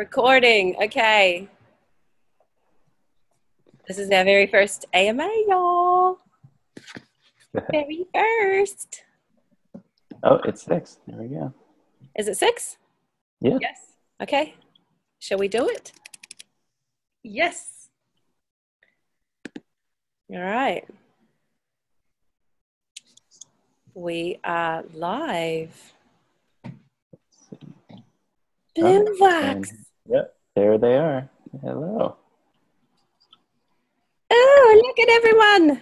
Recording, okay. This is our very first AMA, y'all. Very first. Oh, it's 6. There we go. Is it 6? Yeah. Yes. Okay. Shall we do it? Yes. All right. We are live. Blumvox. Yep, there they are. Hello. Oh, look at everyone.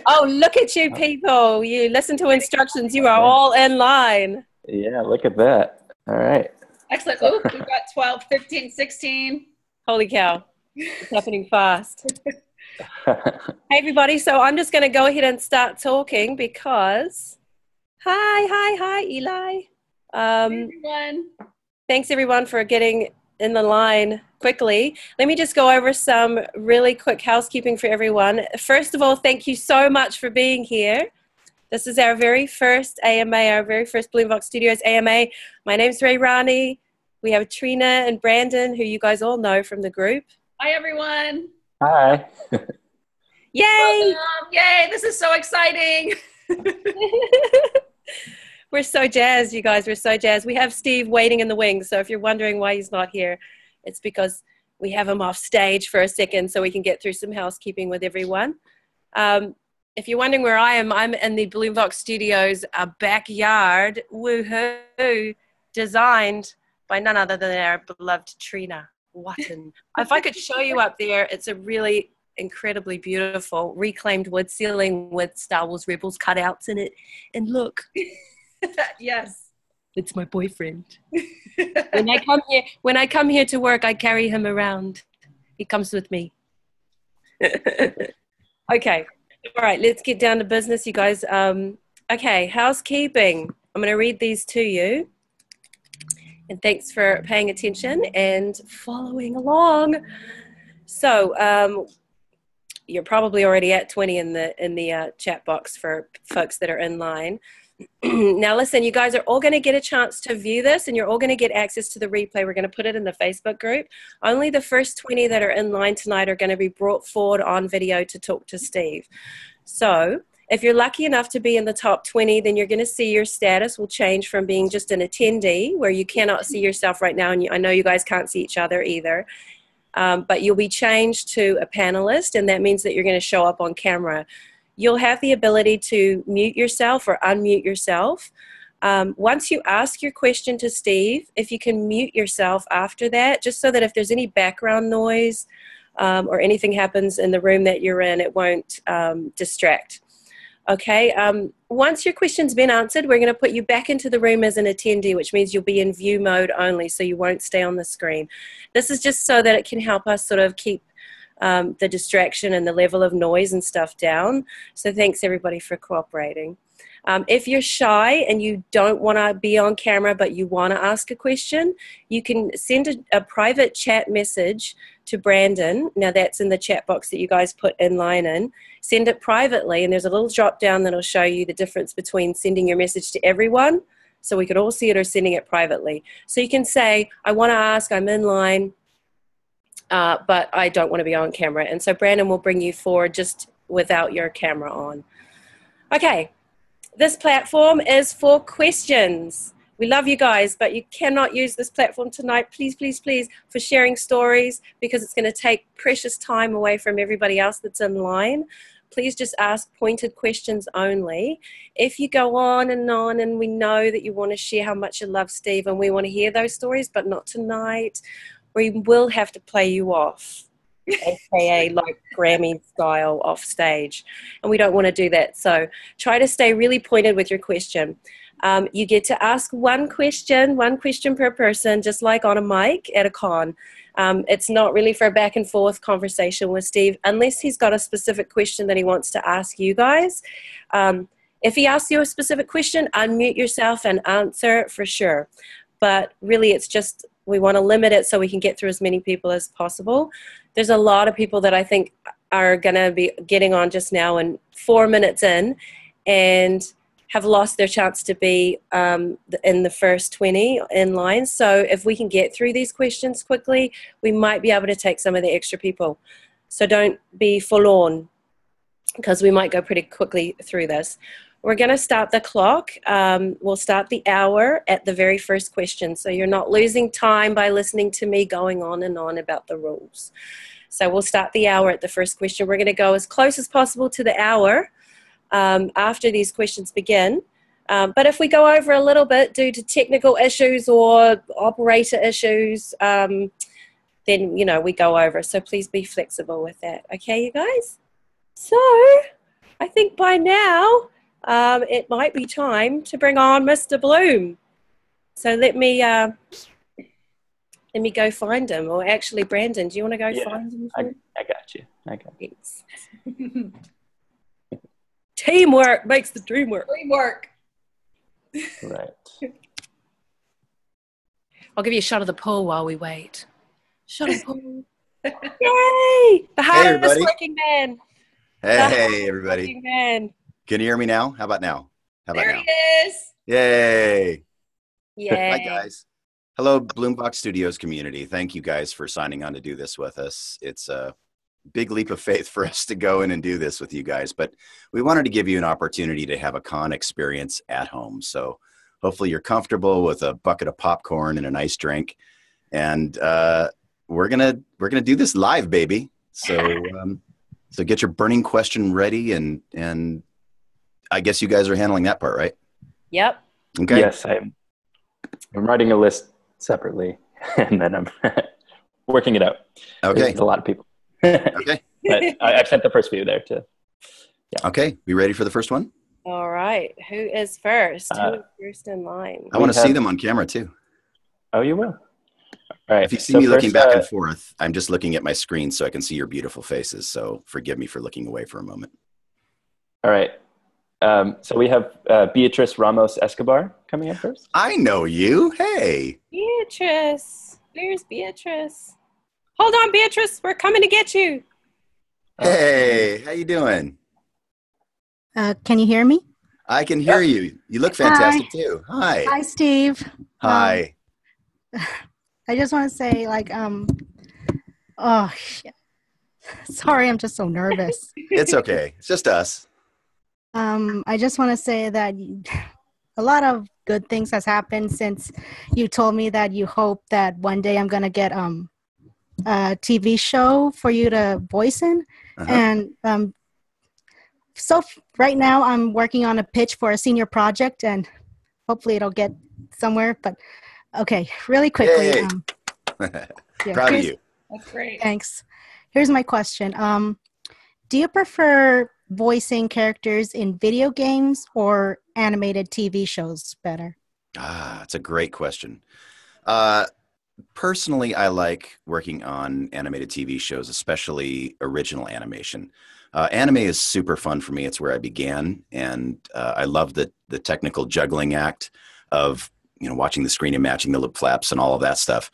Oh, look at you people. You listen to instructions. You are all in line. Yeah, look at that. All right. Excellent. Oh, we've got 12, 15, 16. Holy cow. It's happening fast. Hey, everybody. So I'm just going to go ahead and start talking because... Hi, Eli. Everyone. Thanks, everyone, for getting in the line quickly. Let me just go over some really quick housekeeping for everyone. First of all, thank you so much for being here. This is our very first AMA, our very first Blumvox Studios AMA. My name's Ray Rani. We have Trina and Brandon, who you guys all know from the group. Hi, everyone. Hi. Yay! Welcome. Yay, this is so exciting. We're so jazzed, you guys. We're so jazzed. We have Steve waiting in the wings. So if you're wondering why he's not here, it's because we have him off stage for a second so we can get through some housekeeping with everyone. If you're wondering where I am, I'm in the Blumvox Studios backyard, woohoo, designed by none other than our beloved Trina Watton. If I could show you up there, it's a really incredibly beautiful reclaimed wood ceiling with Star Wars Rebels cutouts in it. And look. Yes. It's my boyfriend. When I come here to work, I carry him around. He comes with me. Okay. All right, let's get down to business, you guys. Okay, housekeeping. I'm going to read these to you. And thanks for paying attention and following along. So, you're probably already at 20 in the chat box for folks that are in line. Now listen, you guys are all going to get a chance to view this and you're all going to get access to the replay. We're going to put it in the Facebook group. Only the first 20 that are in line tonight are going to be brought forward on video to talk to Steve. So if you're lucky enough to be in the top 20, then you're going to see your status will change from being just an attendee where you cannot see yourself right now. And I know you guys can't see each other either. But you'll be changed to a panelist, and that means that you're going to show up on camera. You'll have the ability to mute yourself or unmute yourself. Once you ask your question to Steve, if you can mute yourself after that, just so that if there's any background noise or anything happens in the room that you're in, it won't distract. Okay, once your question's been answered, we're going to put you back into the room as an attendee, which means you'll be in view mode only, so you won't stay on the screen. This is just so that it can help us sort of keep the distraction and the level of noise and stuff down. So thanks everybody for cooperating. If you're shy and you don't want to be on camera but you want to ask a question, you can send a private chat message to Brandon. Now that's in the chat box that you guys put in line in. Send it privately and there's a little drop down that'll show you the difference between sending your message to everyone so we could all see it or sending it privately. So you can say, I want to ask, I'm in line, but I don't want to be on camera. And so Brandon will bring you forward just without your camera on. Okay, this platform is for questions. We love you guys, but you cannot use this platform tonight, please, please, please, for sharing stories because it's going to take precious time away from everybody else that's in line. Please just ask pointed questions only. If you go on and we know that you want to share how much you love Steve and we want to hear those stories, but not tonight, we will have to play you off, aka like Grammy style off stage. And we don't want to do that. So try to stay really pointed with your question. You get to ask one question per person, just like on a mic at a con. It's not really for a back and forth conversation with Steve, unless he's got a specific question that he wants to ask you guys. If he asks you a specific question, unmute yourself and answer for sure. But really, it's just we want to limit it so we can get through as many people as possible. There's a lot of people that I think are going to be getting on just now and 4 minutes in, and have lost their chance to be in the first 20 in line. So if we can get through these questions quickly, we might be able to take some of the extra people. So don't be forlorn, because we might go pretty quickly through this. We're going to start the clock. We'll start the hour at the very first question. So you're not losing time by listening to me going on and on about the rules. So we'll start the hour at the first question. We're going to go as close as possible to the hour after these questions begin. But if we go over a little bit due to technical issues or operator issues, then, you know, we go over. So please be flexible with that. Okay, you guys? So I think by now, it might be time to bring on Mr. Blum. So let me go find him. Or actually, Brandon, do you want to go find him? I got you. I got you. Thanks. Teamwork makes the dream work. Teamwork. Right. I'll give you a shot of the pool while we wait. Shot of the pool. Yay! The hardest working man. Hey, everybody. Working man. Can you hear me now? How about now? There he is. Yay. Yay. Hi, guys. Hello, Blumvox Studios Community. Thank you guys for signing on to do this with us. It's a big leap of faith for us to go in and do this with you guys, but we wanted to give you an opportunity to have a con experience at home. So hopefully you're comfortable with a bucket of popcorn and a nice drink. And we're gonna do this live, baby. So so get your burning question ready, and I guess you guys are handling that part, right? Yep. Okay. Yes, I'm writing a list separately, and then I'm working it out. Okay. There's a lot of people. Okay. But I've sent the first few there too. Yeah. Okay. We ready for the first one? All right. Who is first? Who is first in line? I want to see them on camera too. Oh, you will. All right. If you see me looking back and forth, I'm just looking at my screen so I can see your beautiful faces. So forgive me for looking away for a moment. All right. So we have Beatrice Ramos Escobar coming in first. I know you. Hey. Beatrice. Where's Beatrice? Hold on, Beatrice. We're coming to get you. Hey, how you doing? Can you hear me? I can hear you. You look fantastic too. Hi. Hi, Steve. Hi. I just want to say, like, oh, shit. Sorry, I'm just so nervous. It's okay. It's just us. I just want to say that a lot of good things has happened since you told me that you hope that one day I'm going to get a TV show for you to voice in. And so right now I'm working on a pitch for a senior project, and hopefully it'll get somewhere. But okay, really quickly. Proud of you. That's great. Thanks. Here's my question. Do you prefer voicing characters in video games or animated TV shows better? That's a great question. Personally, I like working on animated TV shows, especially original animation. Anime is super fun for me. It's where I began, and I love the technical juggling act of, you know, watching the screen and matching the lip flaps and all of that stuff.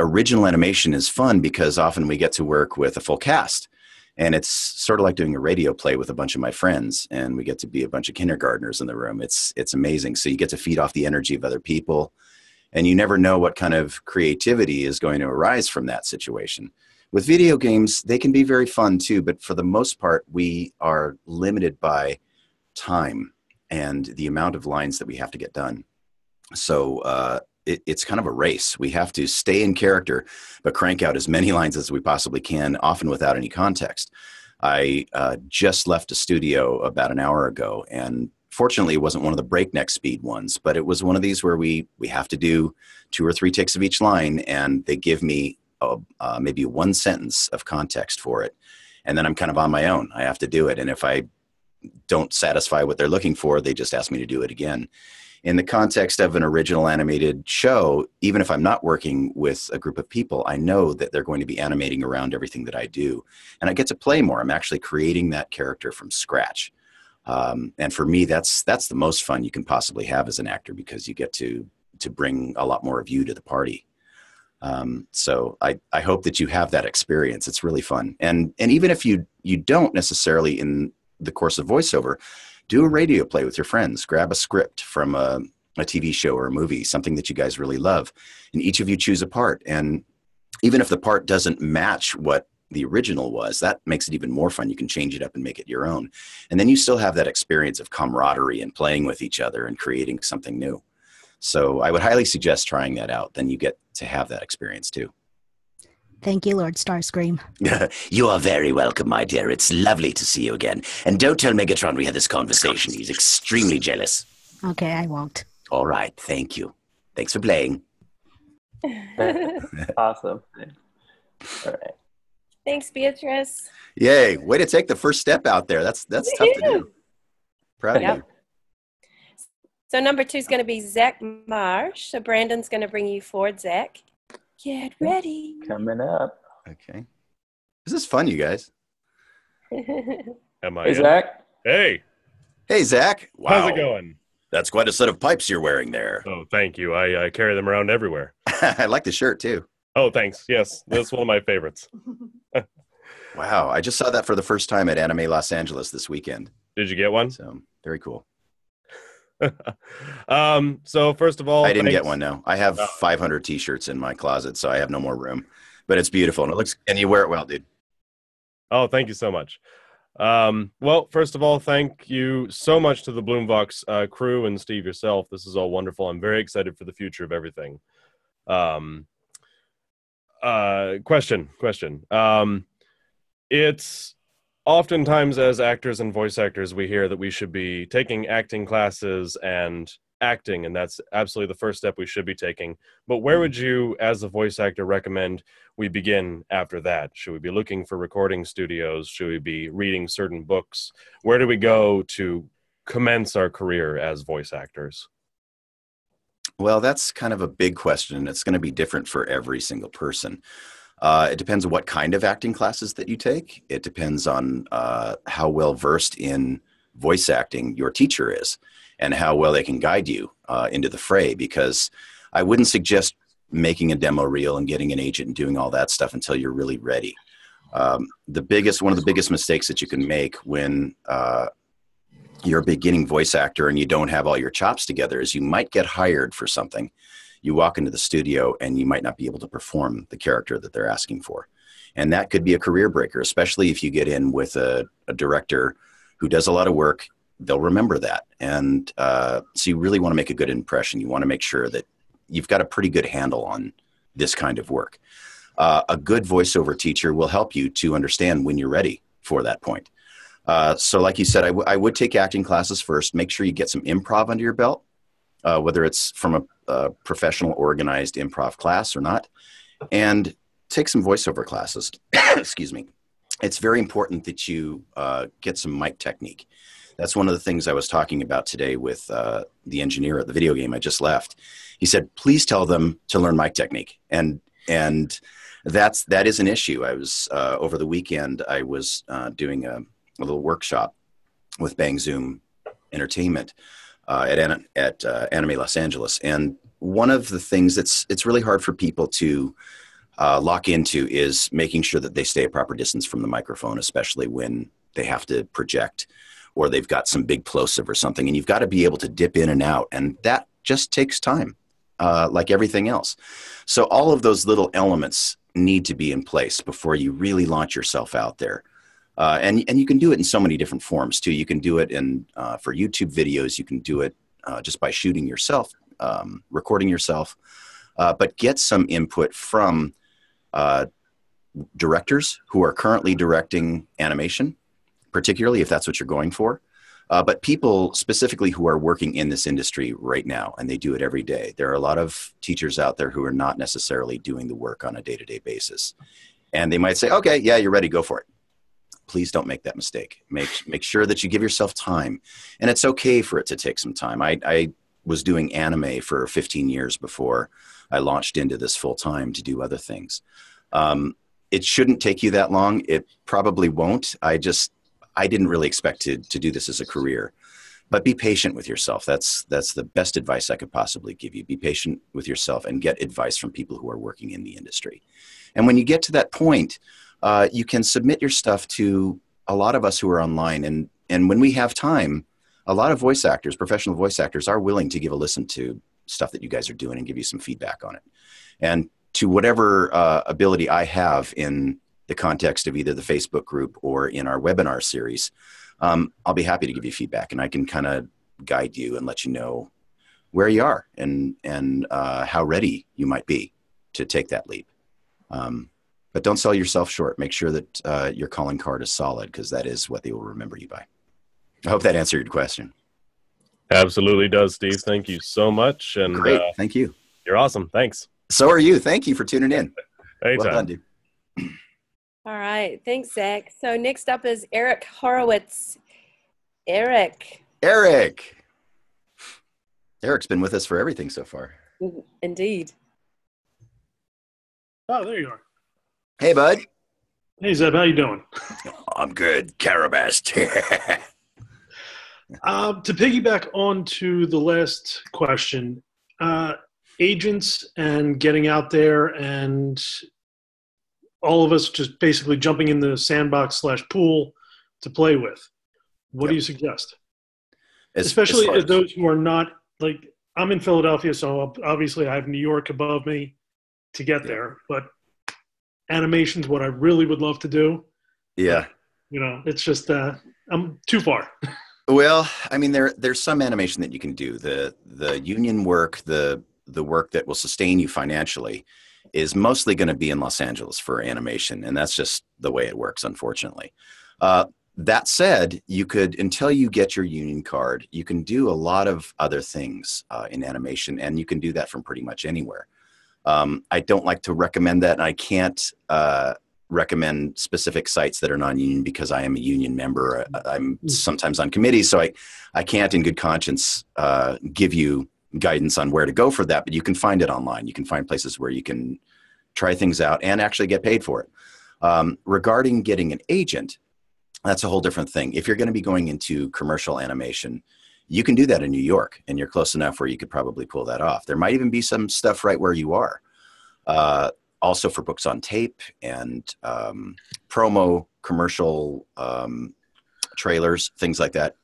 Original animation is fun because often we get to work with a full cast, and it's sort of like doing a radio play with a bunch of my friends, and we get to be a bunch of kindergartners in the room. It's amazing. So you get to feed off the energy of other people, and you never know what kind of creativity is going to arise from that situation. With video games, they can be very fun too, but for the most part, we are limited by time and the amount of lines that we have to get done. So it's kind of a race. We have to stay in character, but crank out as many lines as we possibly can, often without any context. I just left a studio about an hour ago, and fortunately, it wasn't one of the breakneck speed ones, but it was one of these where we have to do 2 or 3 takes of each line, and they give me maybe one sentence of context for it. And then I'm kind of on my own. I have to do it. And if I don't satisfy what they're looking for, they just ask me to do it again. In the context of an original animated show, even if I'm not working with a group of people, I know that they're going to be animating around everything that I do. And I get to play more. I'm actually creating that character from scratch. And for me, that's the most fun you can possibly have as an actor, because you get to bring a lot more of you to the party. So I hope that you have that experience. It's really fun. And even if you don't necessarily in the course of voiceover, Do a radio play with your friends. Grab a script from a TV show or a movie, something that you guys really love, and each of you choose a part. And even if the part doesn't match what the original was, that makes it even more fun. You can change it up and make it your own. And then you still have that experience of camaraderie and playing with each other and creating something new. So I would highly suggest trying that out. Then you get to have that experience too. Thank you, Lord Starscream. You are very welcome, my dear. It's lovely to see you again. And don't tell Megatron we had this conversation. He's extremely jealous. Okay, I won't. All right, thank you. Thanks for playing. Awesome. All right. Thanks, Beatrice. Yay. Way to take the first step out there. That's tough to do. Proud of you. So number 2 is going to be Zach Marsh. So Brandon's going to bring you forward, Zach. Get ready. Coming up. Okay. This is fun, you guys. Am I Hey, in? Zach. Hey, Hey, Zach. Wow. how's it going? That's quite a set of pipes you're wearing there. Oh, thank you. I carry them around everywhere. I like the shirt too. Oh, thanks. Yes, that's one of my favorites. Wow. I just saw that for the first time at Anime Los Angeles this weekend. Did you get one? So very cool. So first of all, I didn't thanks. get one, no. I have 500 t-shirts in my closet, so I have no more room. But it's beautiful, and it looks, and you wear it well, dude. Oh, thank you so much. Well, first of all, thank you so much to the Blumvox crew and Steve yourself. This is all wonderful. I'm very excited for the future of everything. Question. It's oftentimes as actors and voice actors, we hear that we should be taking acting classes and acting, and that's absolutely the first step we should be taking. But where would you, as a voice actor, recommend we begin after that? Should we be looking for recording studios? Should we be reading certain books? Where do we go to commence our career as voice actors? Well, that's kind of a big question. It's going to be different for every single person. It depends on what kind of acting classes that you take. It depends on how well versed in voice acting your teacher is and how well they can guide you into the fray, because I wouldn't suggest making a demo reel and getting an agent and doing all that stuff until you're really ready. One of the biggest mistakes that you can make when you're a beginning voice actor and you don't have all your chops together is you might get hired for something. You walk into the studio and you might not be able to perform the character that they're asking for. And that could be a career breaker, especially if you get in with a director who does a lot of work. They'll remember that. And so you really want to make a good impression. You want to make sure that you've got a pretty good handle on this kind of work. A good voiceover teacher will help you to understand when you're ready for that point. So like you said, I would take acting classes first. Make sure you get some improv under your belt, whether it's from a professional organized improv class or not, and take some voiceover classes. Excuse me. It's very important that you get some mic technique. That's one of the things I was talking about today with the engineer at the video game I just left. He said, please tell them to learn mic technique. And that is an issue. I was over the weekend, I was doing a little workshop with Bang Zoom Entertainment at Anime Los Angeles. And one of the things it's really hard for people to lock into is making sure that they stay a proper distance from the microphone, especially when they have to project or they've got some big plosive or something. And you've got to be able to dip in and out. And that just takes time, like everything else. So all of those little elements need to be in place before you really launch yourself out there. And you can do it in so many different forms too. You can do it for YouTube videos. You can do it just by shooting yourself, recording yourself, but get some input from directors who are currently directing animation, particularly if that's what you're going for. But people specifically who are working in this industry right now, and they do it every day. There are a lot of teachers out there who are not necessarily doing the work on a day-to-day basis. And they might say, okay, yeah, you're ready, go for it. Please don't make that mistake. Make sure that you give yourself time. And it's okay for it to take some time. I was doing anime for 15 years before I launched into this full time to do other things. It shouldn't take you that long. It probably won't. I didn't really expect to do this as a career. But be patient with yourself. That's the best advice I could possibly give you. Be patient with yourself and get advice from people who are working in the industry. And when you get to that point, you can submit your stuff to a lot of us who are online. And when we have time, a lot of voice actors, professional voice actors, are willing to give a listen to stuff that you guys are doing and give you some feedback on it. And to whatever ability I have in the context of either the Facebook group or in our webinar series, I'll be happy to give you feedback, and I can kind of guide you and let you know where you are and how ready you might be to take that leap. But don't sell yourself short. Make sure that your calling card is solid, because that is what they will remember you by. I hope that answered your question. Absolutely does, Steve. Thank you so much. And great. Thank you. You're awesome. Thanks. So are you. Thank you for tuning in. Anytime. Well done, dude. All right. Thanks, Zach. So next up is Eric Horowitz. Eric. Eric's been with us for everything so far. Indeed. Oh, there you are. Hey, bud. Hey, Zeb. How you doing? I'm good. Carabast. To piggyback onto the last question, agents and getting out there and all of us just basically jumping in the sandbox / pool to play with. What do you suggest? Especially as those who are not, like, I'm in Philadelphia, so obviously I have New York above me to get there, but animation's what I really would love to do. Yeah. But, it's just, I'm too far. Well, I mean, there's some animation that you can do. The union work, the work that will sustain you financially is mostly going to be in Los Angeles for animation. And that's just the way it works, unfortunately. That said, you could, until you get your union card, you can do a lot of other things in animation, and you can do that from pretty much anywhere. I don't like to recommend that, and I can't recommend specific sites that are non-union because I am a union member. I'm sometimes on committees, so I can't in good conscience give you guidance on where to go for that, but you can find it online. You can find places where you can try things out and actually get paid for it. Regarding getting an agent, that's a whole different thing. If you're going to be going into commercial animation, you can do that in New York, and you're close enough where you could probably pull that off. There might even be some stuff right where you are. Also for books on tape and promo, commercial trailers, things like that.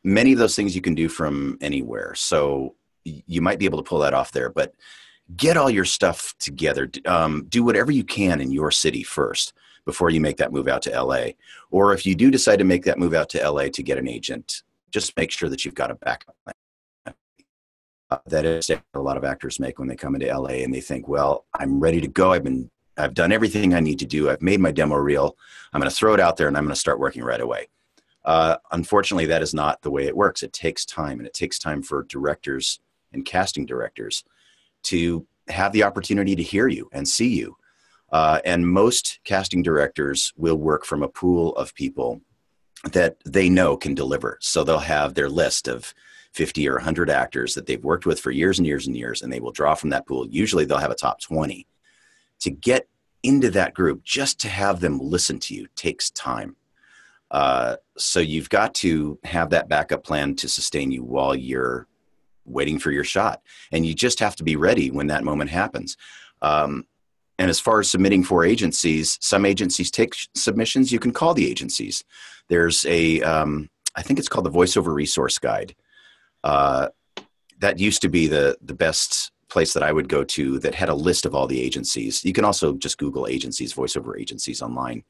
Many of those things you can do from anywhere. So you might be able to pull that off there, but get all your stuff together. Do whatever you can in your city first before you make that move out to LA. Or if you do decide to make that move out to LA to get an agent, just make sure that you've got a backup plan. That is a lot of actors make when they come into LA and they think, well, I'm ready to go. I've done everything I need to do. I've made my demo reel. I'm going to throw it out there and I'm going to start working right away. Unfortunately, that is not the way it works. It takes time, and it takes time for directors and casting directors to have the opportunity to hear you and see you. And most casting directors will work from a pool of people that they know can deliver. So they'll have their list of 50 or 100 actors that they've worked with for years and years and years, and they will draw from that pool. Usually they'll have a top 20. To get into that group, just to have them listen to you takes time. So you've got to have that backup plan to sustain you while you're waiting for your shot. And you just have to be ready when that moment happens. And as far as submitting for agencies, some agencies take submissions. You can call the agencies. There's I think it's called the Voiceover Resource Guide. That used to be the best place that I would go to that had a list of all the agencies. You can also just Google agencies, voiceover agencies online,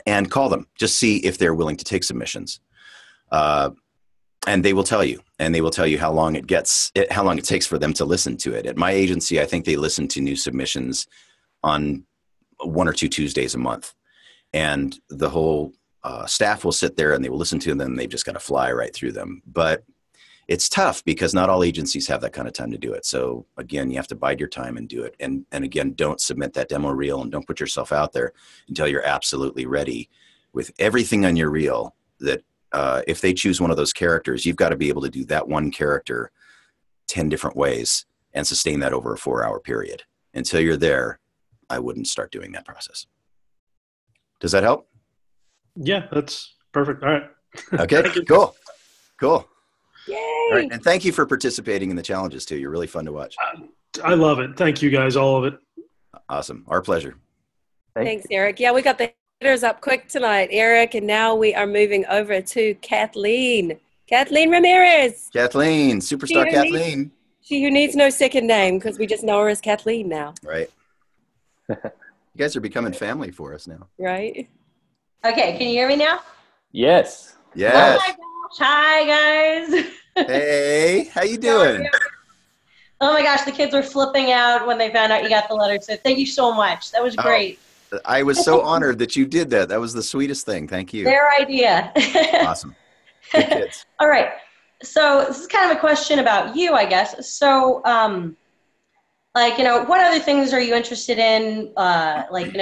and call them. Just see if they're willing to take submissions. And they will tell you, and they will tell you how long it takes for them to listen to it. At my agency, I think they listen to new submissions on 1 or 2 Tuesdays a month, and the whole staff will sit there and they will listen to them. They've just got to fly right through them. But it's tough because not all agencies have that kind of time to do it. So again, you have to bide your time and do it. And again, don't submit that demo reel and don't put yourself out there until you're absolutely ready with everything on your reel. That if they choose one of those characters, you've got to be able to do that one character 10 different ways and sustain that over a 4-hour period. Until you're there, I wouldn't start doing that process. Does that help? Yeah, that's perfect. All right. Okay, cool. Yay! All right, and thank you for participating in the challenges too. You're really fun to watch. I love it. Thank you guys, all of it. Awesome. Our pleasure. Thanks, Eric. Yeah, we got the Letters up quick tonight, Eric, and now we are moving over to Kathleen. Kathleen Ramirez. Kathleen, superstar Kathleen. She who needs no second name because we just know her as Kathleen now. Right. You guys are becoming family for us now. Right. Okay, can you hear me now? Yes. Yes. Oh my gosh. Hi, guys. Hey, how you doing? Oh my gosh, the kids were flipping out when they found out you got the letter. So thank you so much. That was great. I was so honored that you did that. That was the sweetest thing. Thank you. Their idea. Awesome. Good kids. All right. So this is kind of a question about you, I guess. So, what other things are you interested in? Like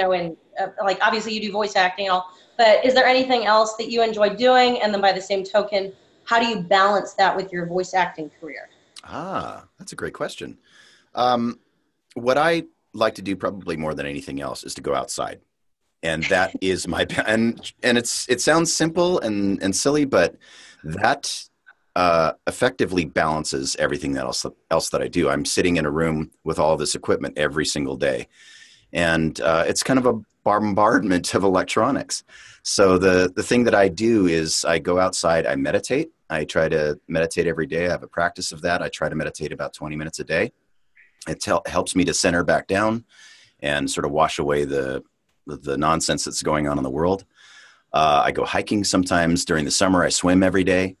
obviously you do voice acting and all, but is there anything else that you enjoy doing? And then by the same token, how do you balance that with your voice acting career? That's a great question. What I like to do probably more than anything else is to go outside. And that is my, and it sounds simple and silly, but that effectively balances everything else that I do. I'm sitting in a room with all this equipment every single day. And it's kind of a bombardment of electronics. So the thing that I do is I go outside, I meditate. I try to meditate every day. I have a practice of that. I try to meditate about 20 minutes a day. It helps me to center back down and sort of wash away the nonsense that's going on in the world. I go hiking sometimes during the summer. I swim every day.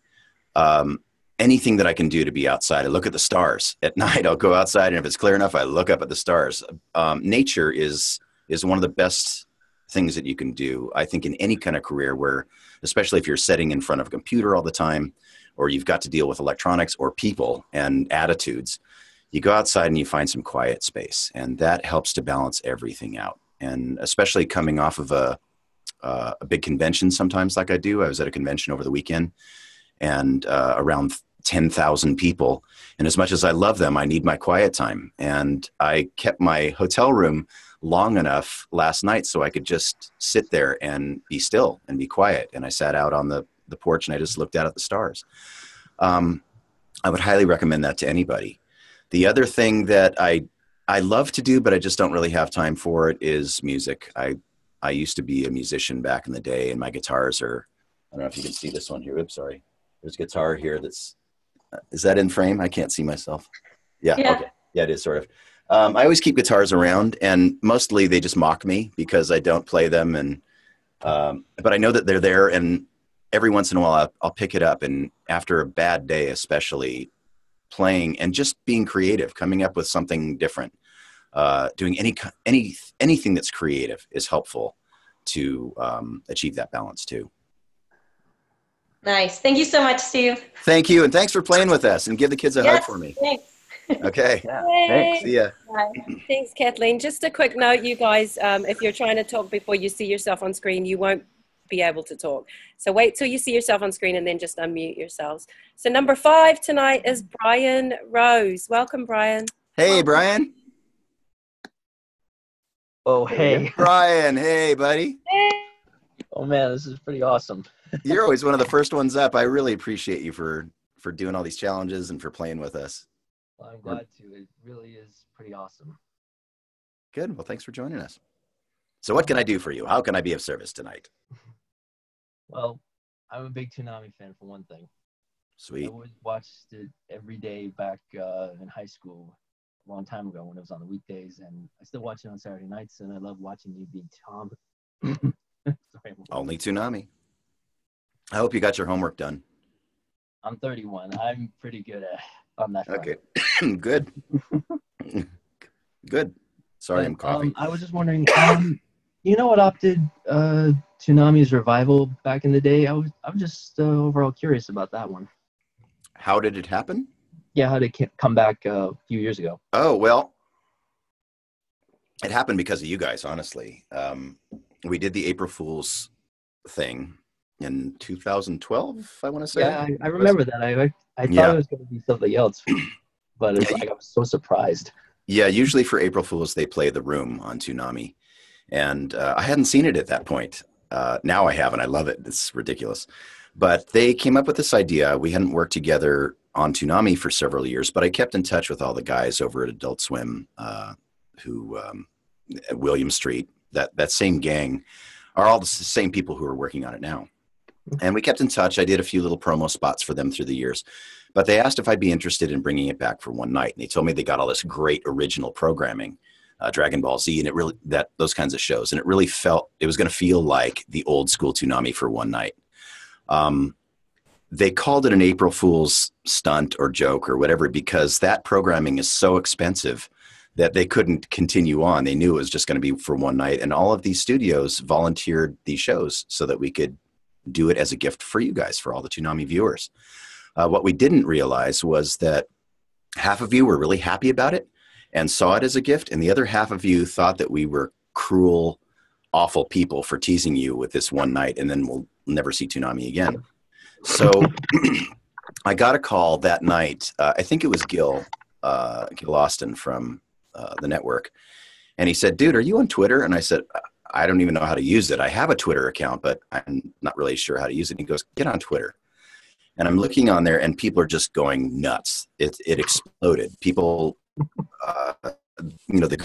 Anything that I can do to be outside. I look at the stars at night. I'll go outside, and if it's clear enough, I look up at the stars. Nature is one of the best things that you can do, I think, in any kind of career where, especially if you're sitting in front of a computer all the time, or you've got to deal with electronics or people and attitudes, you go outside and you find some quiet space, and that helps to balance everything out. And especially coming off of a big convention sometimes like I do. I was at a convention over the weekend, and around 10,000 people. And as much as I love them, I need my quiet time. And I kept my hotel room long enough last night so I could just sit there and be still and be quiet. And I sat out on the porch and I just looked out at the stars. I would highly recommend that to anybody. The other thing that I love to do, but I just don't really have time for it, is music. I used to be a musician back in the day, and my guitars are, I don't know if you can see this one here. Oops, sorry. There's a guitar here that's, is that in frame? I can't see myself. Yeah. Okay. Yeah, it is sort of. I always keep guitars around, and mostly they just mock me because I don't play them. And, but I know that they're there, and every once in a while I'll pick it up. And after a bad day, especially, playing and just being creative, coming up with something different, doing anything that's creative is helpful to achieve that balance too. Nice. Thank you so much, Steve. Thank you. And thanks for playing with us, and give the kids a hug for me. Thanks. Okay. Yeah, thanks. See ya. Bye. Thanks, Kathleen. Just a quick note, you guys, if you're trying to talk before you see yourself on screen, you won't be able to talk. So wait till you see yourself on screen and then just unmute yourselves. So number 5 tonight is Brian Rose. Welcome, Brian. Hey, Brian. Oh, hey. Brian. Hey, buddy. Hey. Oh, man, this is pretty awesome. You're always one of the first ones up. I really appreciate you for doing all these challenges and for playing with us. Well, I'm glad to. It really is pretty awesome. Good. Well, thanks for joining us. So what can I do for you? How can I be of service tonight? Well, I'm a big Toonami fan, for one thing. Sweet. I always watched it every day back in high school, a long time ago when it was on the weekdays, and I still watch it on Saturday nights, and I love watching you be Tom. Sorry, Only Toonami. I hope you got your homework done. I'm 31. I'm pretty good on that front. Okay. Good. Good. Sorry, I'm coughing. I was just wondering, you know what opted Toonami's revival back in the day? I'm just overall curious about that one. How did it happen? Yeah, how did it come back a few years ago? Oh, well, it happened because of you guys, honestly. We did the April Fool's thing in 2012, I want to say. Yeah, I remember that. I thought it was going to be something else, but it's like I was so surprised. Yeah, usually for April Fool's, they play The Room on Toonami. And I hadn't seen it at that point. Now I have, and I love it. It's ridiculous. But they came up with this idea. We hadn't worked together on Toonami for several years, but I kept in touch with all the guys over at Adult Swim, who William Street, that same gang are all the same people who are working on it now. And we kept in touch. I did a few little promo spots for them through the years, but they asked if I'd be interested in bringing it back for one night. And they told me they got all this great original programming, Dragon Ball Z, and it really, those kinds of shows. And it really felt, it was going to feel like the old school Toonami for one night. They called it an April Fool's stunt or joke or whatever, because that programming is so expensive that they couldn't continue on. They knew it was just going to be for one night. And all of these studios volunteered these shows so that we could do it as a gift for you guys, for all the Toonami viewers. What we didn't realize was that half of you were really happy about it and saw it as a gift, and the other half of you thought that we were cruel, awful people for teasing you with this one night, and then we'll never see Toonami again. So I got a call that night. I think it was Gil Austin from the network. And he said, dude, are you on Twitter? And I said, I don't even know how to use it. I have a Twitter account, but I'm not really sure how to use it. And he goes, get on Twitter. And I'm looking on there and people are just going nuts. It exploded. People, the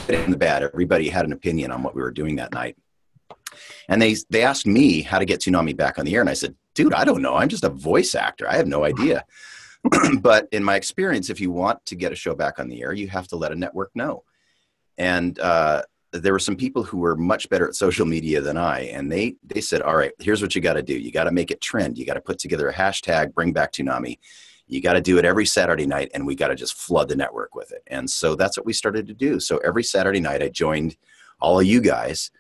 good and the bad, everybody had an opinion on what we were doing that night. And they asked me how to get Toonami back on the air. And I said, dude, I don't know. I'm just a voice actor. I have no idea. But in my experience, if you want to get a show back on the air, you have to let a network know. And there were some people who were much better at social media than I. And they said, all right, here's what you got to do. You got to make it trend. You got to put together a hashtag, bring back Toonami. You got to do it every Saturday night, and we got to just flood the network with it. And so that's what we started to do. So every Saturday night, I joined all of you guys,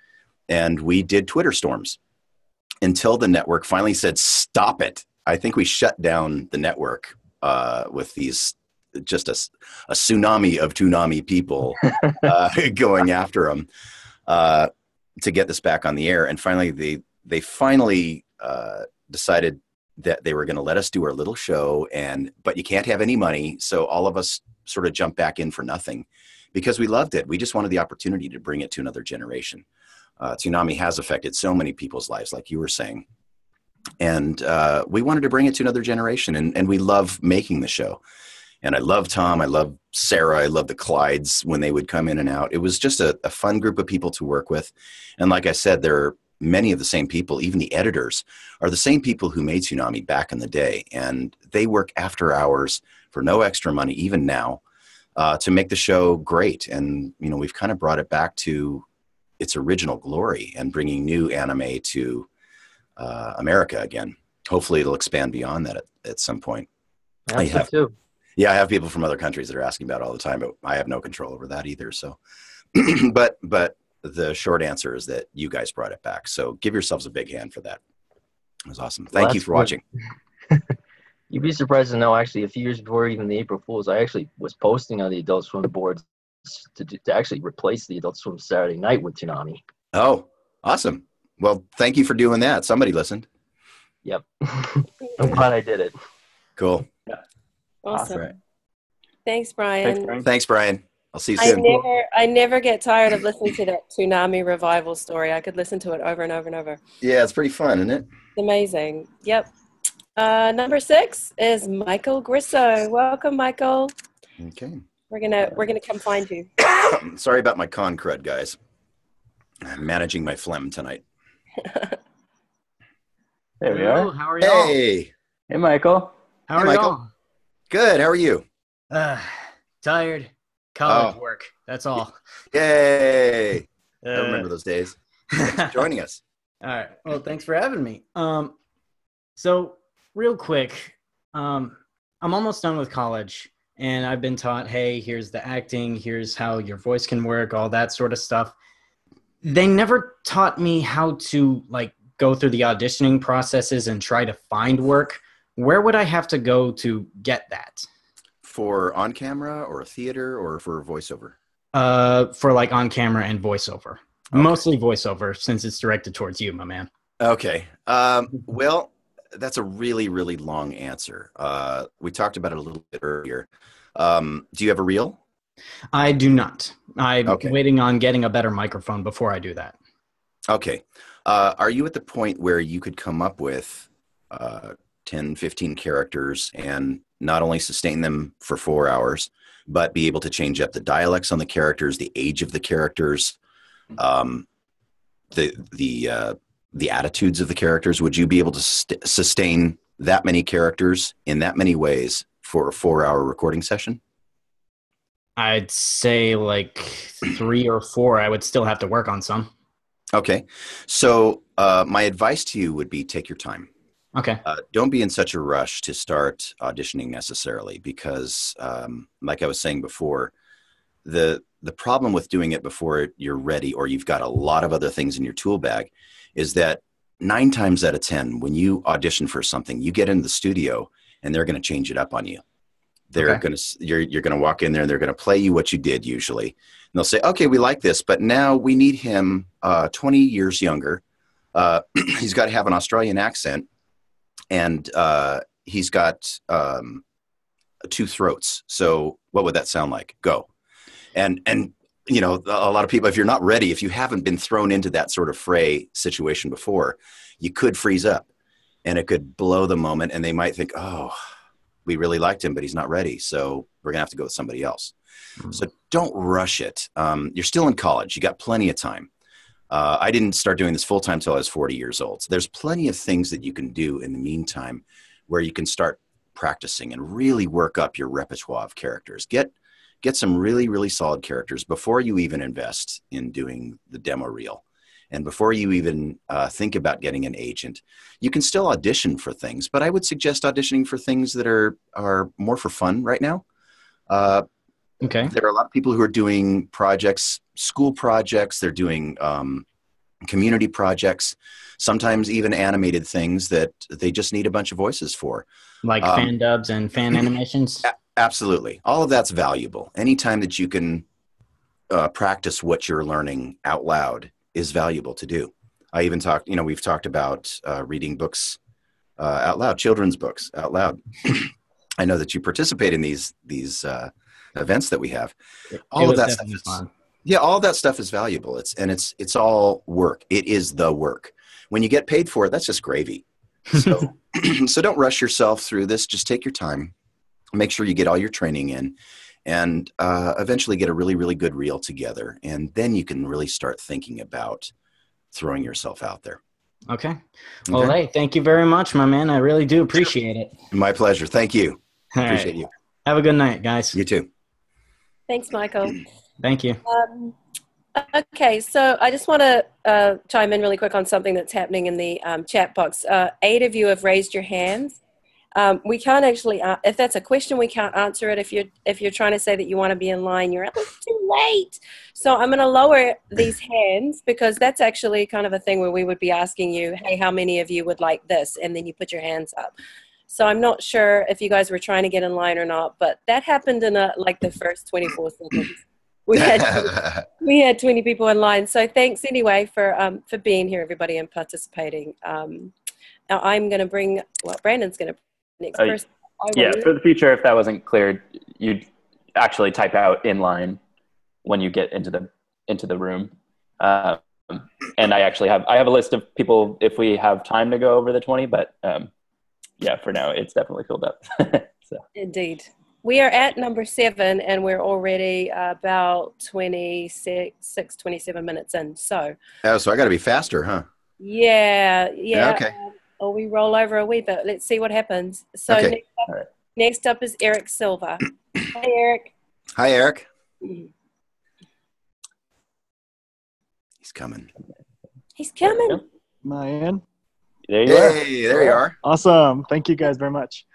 and we did Twitter storms until the network finally said, stop it. I think we shut down the network with these, just a tsunami of Toonami people going after them to get this back on the air. And finally, they finally decided that they were going to let us do our little show, but you can't have any money. So all of us sort of jumped back in for nothing because we loved it. We just wanted the opportunity to bring it to another generation. Toonami has affected so many people's lives, like you were saying. And we wanted to bring it to another generation, and we love making the show. And I love Tom, I love Sarah, I love the Clydes when they would come in and out. It was just a fun group of people to work with. And like I said, there are many of the same people, even the editors, are the same people who made Toonami back in the day. And they work after hours for no extra money, even now, to make the show great. And, we've kind of brought it back to its original glory and bringing new anime to America again. Hopefully it'll expand beyond that at some point. I have people from other countries that are asking about it all the time, but I have no control over that either. So, but the short answer is that you guys brought it back. So give yourselves a big hand for that. It was awesome. Thank you for watching. You'd be surprised to know, actually, a few years before even the April Fools, I actually was posting on the Adult Swim boards to actually replace the Adult Swim Saturday Night with Toonami. Oh, awesome. Well, thank you for doing that. Somebody listened. Yep. I'm glad I did it. Cool. Yeah. Awesome. Right. Thanks, Brian. Thanks, Brian. I'll see you soon. I never get tired of listening to that Toonami revival story. I could listen to it over and over and over. Yeah, it's pretty fun, isn't it? It's amazing. Yep. Number 6 is Michael Grisso. Welcome, Michael. Okay. We're gonna come find you. Sorry about my con crud, guys. I'm managing my phlegm tonight. There we are. How are y'all? Hey, Michael. How are Michael. y'all? Good. How are you? Tired. College work. That's all. Yay! I remember those days. Thanks for joining us. All right. Well, thanks for having me. So real quick, I'm almost done with college, and I've been taught, hey, here's the acting, here's how your voice can work, all that sort of stuff. They never taught me how to go through the auditioning processes and try to find work. Where would I have to go to get that? For on camera or theater or for voiceover? For on camera and voiceover. Okay. Mostly voiceover, since it's directed towards you, my man. Okay. Well, that's a really, really long answer. We talked about it a little bit earlier. Do you have a reel? I do not. I'm waiting on getting a better microphone before I do that. Okay. Are you at the point where you could come up with 10, 15 characters and not only sustain them for 4 hours, but be able to change up the dialects on the characters, the age of the characters, the the attitudes of the characters? Would you be able to sustain that many characters in that many ways for a 4-hour recording session? I'd say like 3 or 4. I would still have to work on some. Okay. So my advice to you would be take your time. Okay. Don't be in such a rush to start auditioning necessarily, because like I was saying before, the problem with doing it before you're ready or you've got a lot of other things in your tool bag is that 9 times out of 10, when you audition for something, you get into the studio and they're going to change it up on you. They're going to, you're going to walk in there and they're going to play you what you did usually. And they'll say, okay, we like this, but now we need him 20 years younger. He's got to have an Australian accent, and he's got 2 throats. So what would that sound like? Go. And you know, a lot of people, if you're not ready, if you haven't been thrown into that sort of fray situation before, you could freeze up and it could blow the moment, and they might think, oh, we really liked him, but he's not ready, so we're gonna have to go with somebody else. So don't rush it. You're still in college. You got plenty of time. I didn't start doing this full-time until I was 40 years old. So there's plenty of things that you can do in the meantime where you can start practicing and really work up your repertoire of characters. Get some really, really solid characters before you even invest in doing the demo reel. And before you even think about getting an agent. You can still audition for things, but I would suggest auditioning for things that are more for fun right now. Okay. There are a lot of people who are doing projects, school projects. They're doing community projects, sometimes even animated things that they just need a bunch of voices for. Like fan dubs and fan animations? Absolutely. All of that's valuable. Anytime that you can practice what you're learning out loud is valuable to do. I even talked, you know, we've talked about reading books out loud, children's books out loud. I know that you participate in these events that we have. All of that stuff is fun. Yeah, all of that stuff is valuable. It's all work. It is the work. When you get paid for it, that's just gravy. So so don't rush yourself through this. Just take your time. Make sure you get all your training in, and eventually get a really, really good reel together. And then you can really start thinking about throwing yourself out there. Okay. Well, hey, thank you very much, my man. I really do appreciate it. My pleasure. Thank you. All Appreciate right. you. Have a good night, guys. You too. Thanks, Michael. Thank you. Okay, so I just want to chime in really quick on something that's happening in the chat box. 8 of you have raised your hands. We can't actually, if that's a question, we can't answer it. If you're trying to say that you want to be in line, you're too late. So I'm going to lower these hands, because that's actually kind of a thing where we would be asking you, hey, how many of you would like this? And then you put your hands up. So I'm not sure if you guys were trying to get in line or not, but that happened in like the first 24 seconds. We had 20 people in line. So thanks anyway for being here, everybody, and participating. Now I'm going to bring, well, Brandon's going to next person. Yeah, for the future, if that wasn't clear, you'd actually type out in line when you get into the room. And I actually have a list of people if we have time to go over the 20, but yeah, for now it's definitely filled up. So. Indeed. We are at number 7 and we're already about 26, 27 minutes in. So Oh, so I got to be faster, huh? Yeah. Okay. Or we roll over a wee bit. Let's see what happens. So Okay. next up is Eric Silva. Hi, Eric. Hi, Eric. He's coming. He's coming. Am I in? There you are. Hey, there you are. Awesome. Thank you guys very much.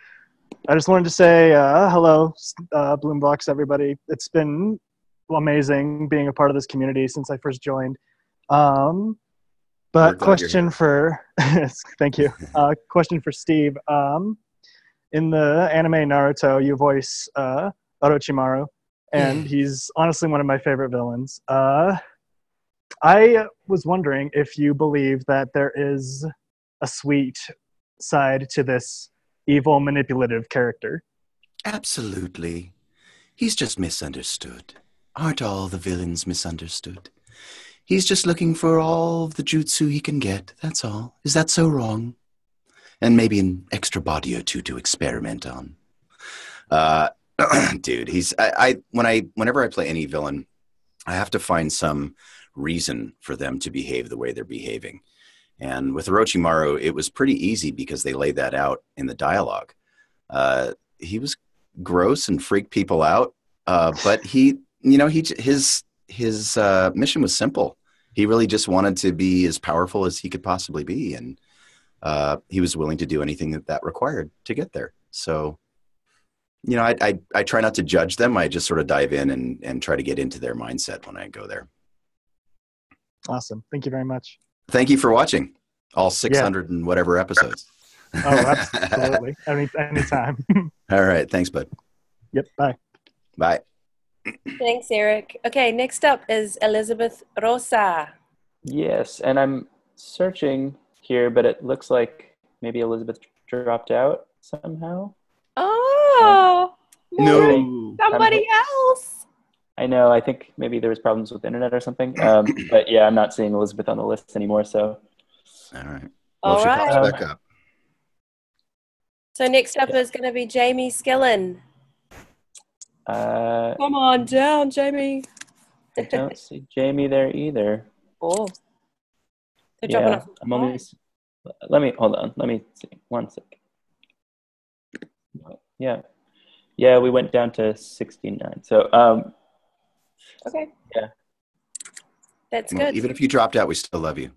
I just wanted to say hello, Blumvox, everybody. It's been amazing being a part of this community since I first joined. But question for, thank you. Question for Steve. In the anime Naruto, you voice Orochimaru, and he's honestly one of my favorite villains. I was wondering if you believe that there is a sweet side to this evil, manipulative character. Absolutely. He's just misunderstood. Aren't all the villains misunderstood? He's just looking for all the jutsu he can get, that's all. Is that so wrong? And maybe an extra body or two to experiment on. Dude, whenever I play any villain, I have to find some reason for them to behave the way they're behaving. And with Orochimaru, it was pretty easy because they laid that out in the dialogue. He was gross and freaked people out, but his mission was simple. He really just wanted to be as powerful as he could possibly be, and he was willing to do anything that required to get there. So, I try not to judge them. I just sort of dive in and try to get into their mindset when I go there. Awesome. Thank you very much. Thank you for watching all 600 and whatever episodes. Oh, absolutely. Anytime. All right. Thanks, bud. Yep. Bye. Bye. Thanks, Eric. Okay, next up is Elizabeth Rosa. Yes, and I'm searching here, but it looks like maybe Elizabeth dropped out somehow. Oh, No. somebody else. I know. I think maybe there was problems with the internet or something. But yeah, I'm not seeing Elizabeth on the list anymore. So. All right. All she right. pops back up. So next up is going to be Jamie Skillen. Come on down, Jamie. I don't see Jamie there either. Oh. They're dropping off. I'm only. Let me hold on. Let me see. One sec. Yeah, we went down to 69. So, okay. Yeah. That's Well, good. even if you dropped out, we still love you.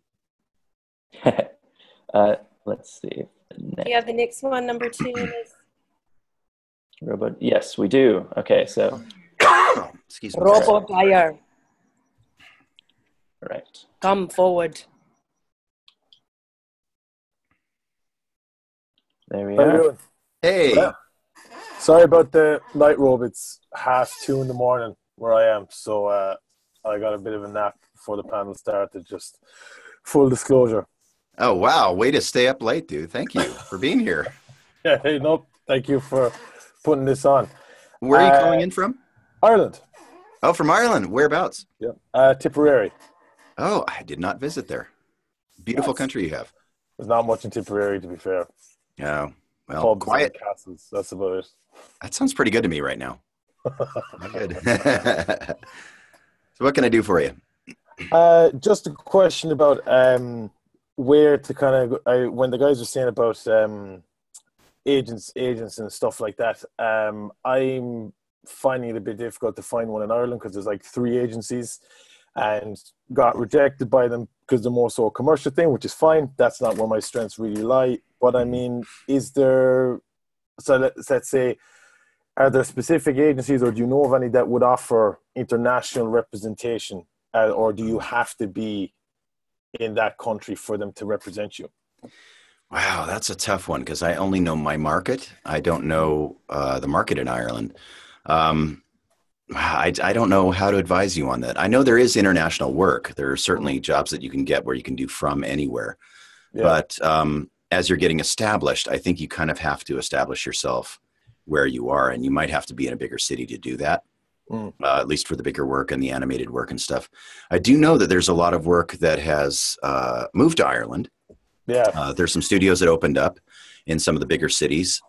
Let's see. Do you have the next one, number 10 is Robot. Yes, we do. Okay, so. Excuse me. Robo Dyer. Right. Come forward. There we How you are. doing? Hey. Yeah. Sorry about the night robe. It's 2:30 in the morning where I am, so I got a bit of a nap before the panel started. Just full disclosure. Oh, wow. Way to stay up late, dude. Thank you for being here. Yeah, hey, no, thank you for putting this on. Where are you calling in from? Ireland. Oh, from Ireland. Whereabouts? Yeah, Tipperary. Oh, I did not visit there. Beautiful country you have. There's not much in Tipperary, to be fair. Oh, well, Pubs quiet. and castles. That's about it. That sounds pretty good to me right now. Not good. So what can I do for you? Just a question about where to kind of when the guys were saying about agents and stuff like that. I'm finding it a bit difficult to find one in Ireland because there's like 3 agencies, and got rejected by them because they're more so a commercial thing, which is fine. That's not where my strengths really lie. But I mean, is there? So let's say, are there specific agencies, or do you know of any that would offer international representation, or do you have to be in that country for them to represent you? Wow, that's a tough one because I only know my market. I don't know the market in Ireland. I don't know how to advise you on that. I know there is international work. There are certainly jobs that you can get where you can do from anywhere. Yeah. But as you're getting established, I think you kind of have to establish yourself where you are, and you might have to be in a bigger city to do that. At least for the bigger work and the animated work and stuff. I do know that there's a lot of work that has moved to Ireland. Yeah. There's some studios that opened up in some of the bigger cities.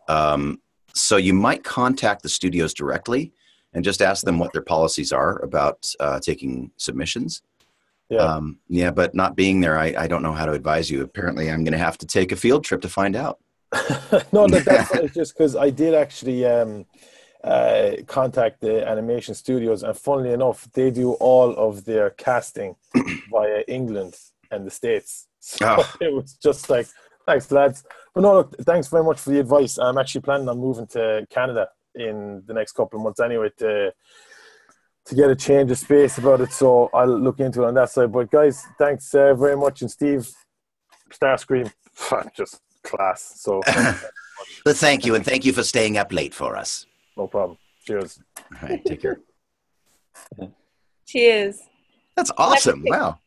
So you might contact the studios directly and just ask them what their policies are about taking submissions. Yeah. But not being there, I don't know how to advise you. Apparently, I'm going to have to take a field trip to find out. No, that's just because I did actually contact the animation studios, and funnily enough, they do all of their casting via England and the States. So It was just like, thanks, lads. But no, look, thanks very much for the advice. I'm actually planning on moving to Canada in the next couple of months anyway to get a change of space about it. So I'll look into it on that side. But guys, thanks very much. And Steve, Starscream, just class. So Well, thank you, and thank you for staying up late for us. No problem. Cheers. All right, take care. Cheers. That's awesome. Wow.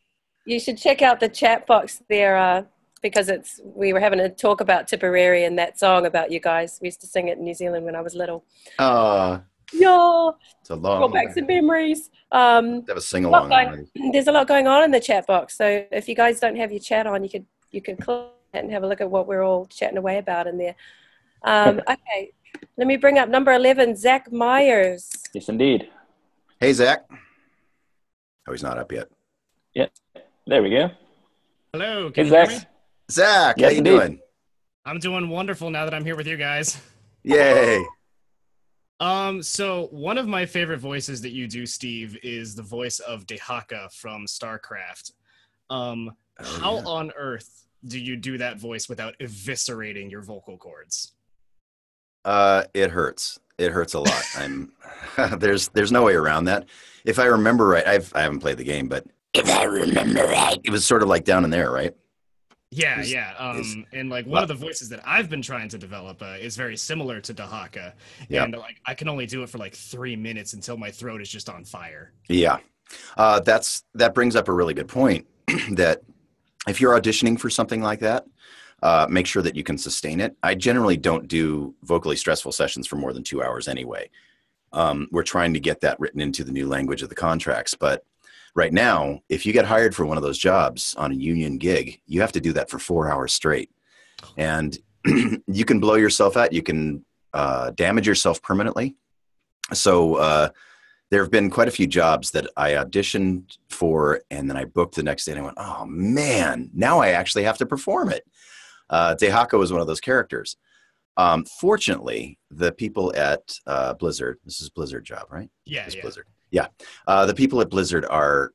You should check out the chat box there because we were having a talk about Tipperary and that song about you guys. We used to sing it in New Zealand when I was little. Yeah. It's a long. Go back some memories. Have a sing along. There's a lot going on in the chat box. So if you guys don't have your chat on, you could click and have a look at what we're all chatting away about in there. Okay. Let me bring up number 11, Zach Myers. Yes, indeed. Hey, Zach. Oh, he's not up yet. Yeah. There we go. Hello. Can Hey, you hear Zach. me? Zach, Yes, how you indeed. doing? I'm doing wonderful now that I'm here with you guys. Yay. So one of my favorite voices that you do, Steve, is the voice of Dehaka from StarCraft. How on earth do you do that voice without eviscerating your vocal cords? It hurts. It hurts a lot. There's no way around that. If I remember right, I haven't played the game, but if I remember right, it was sort of like down in there, right? Yeah. And like one of the voices that I've been trying to develop is very similar to Dehaka. Yep. And like I can only do it for like 3 minutes until my throat is just on fire. Yeah. That brings up a really good point that if you're auditioning for something like that, make sure that you can sustain it. I generally don't do vocally stressful sessions for more than 2 hours anyway. We're trying to get that written into the new language of the contracts. But right now, if you get hired for one of those jobs on a union gig, you have to do that for 4 hours straight. And you can blow yourself out. You can damage yourself permanently. So there have been quite a few jobs that I auditioned for and then I booked the next day and I went, oh man, now I actually have to perform it. Dehaka was one of those characters. Fortunately, the people at Blizzard, this is Blizzard job, right? Yeah. Blizzard. Yeah. The people at Blizzard are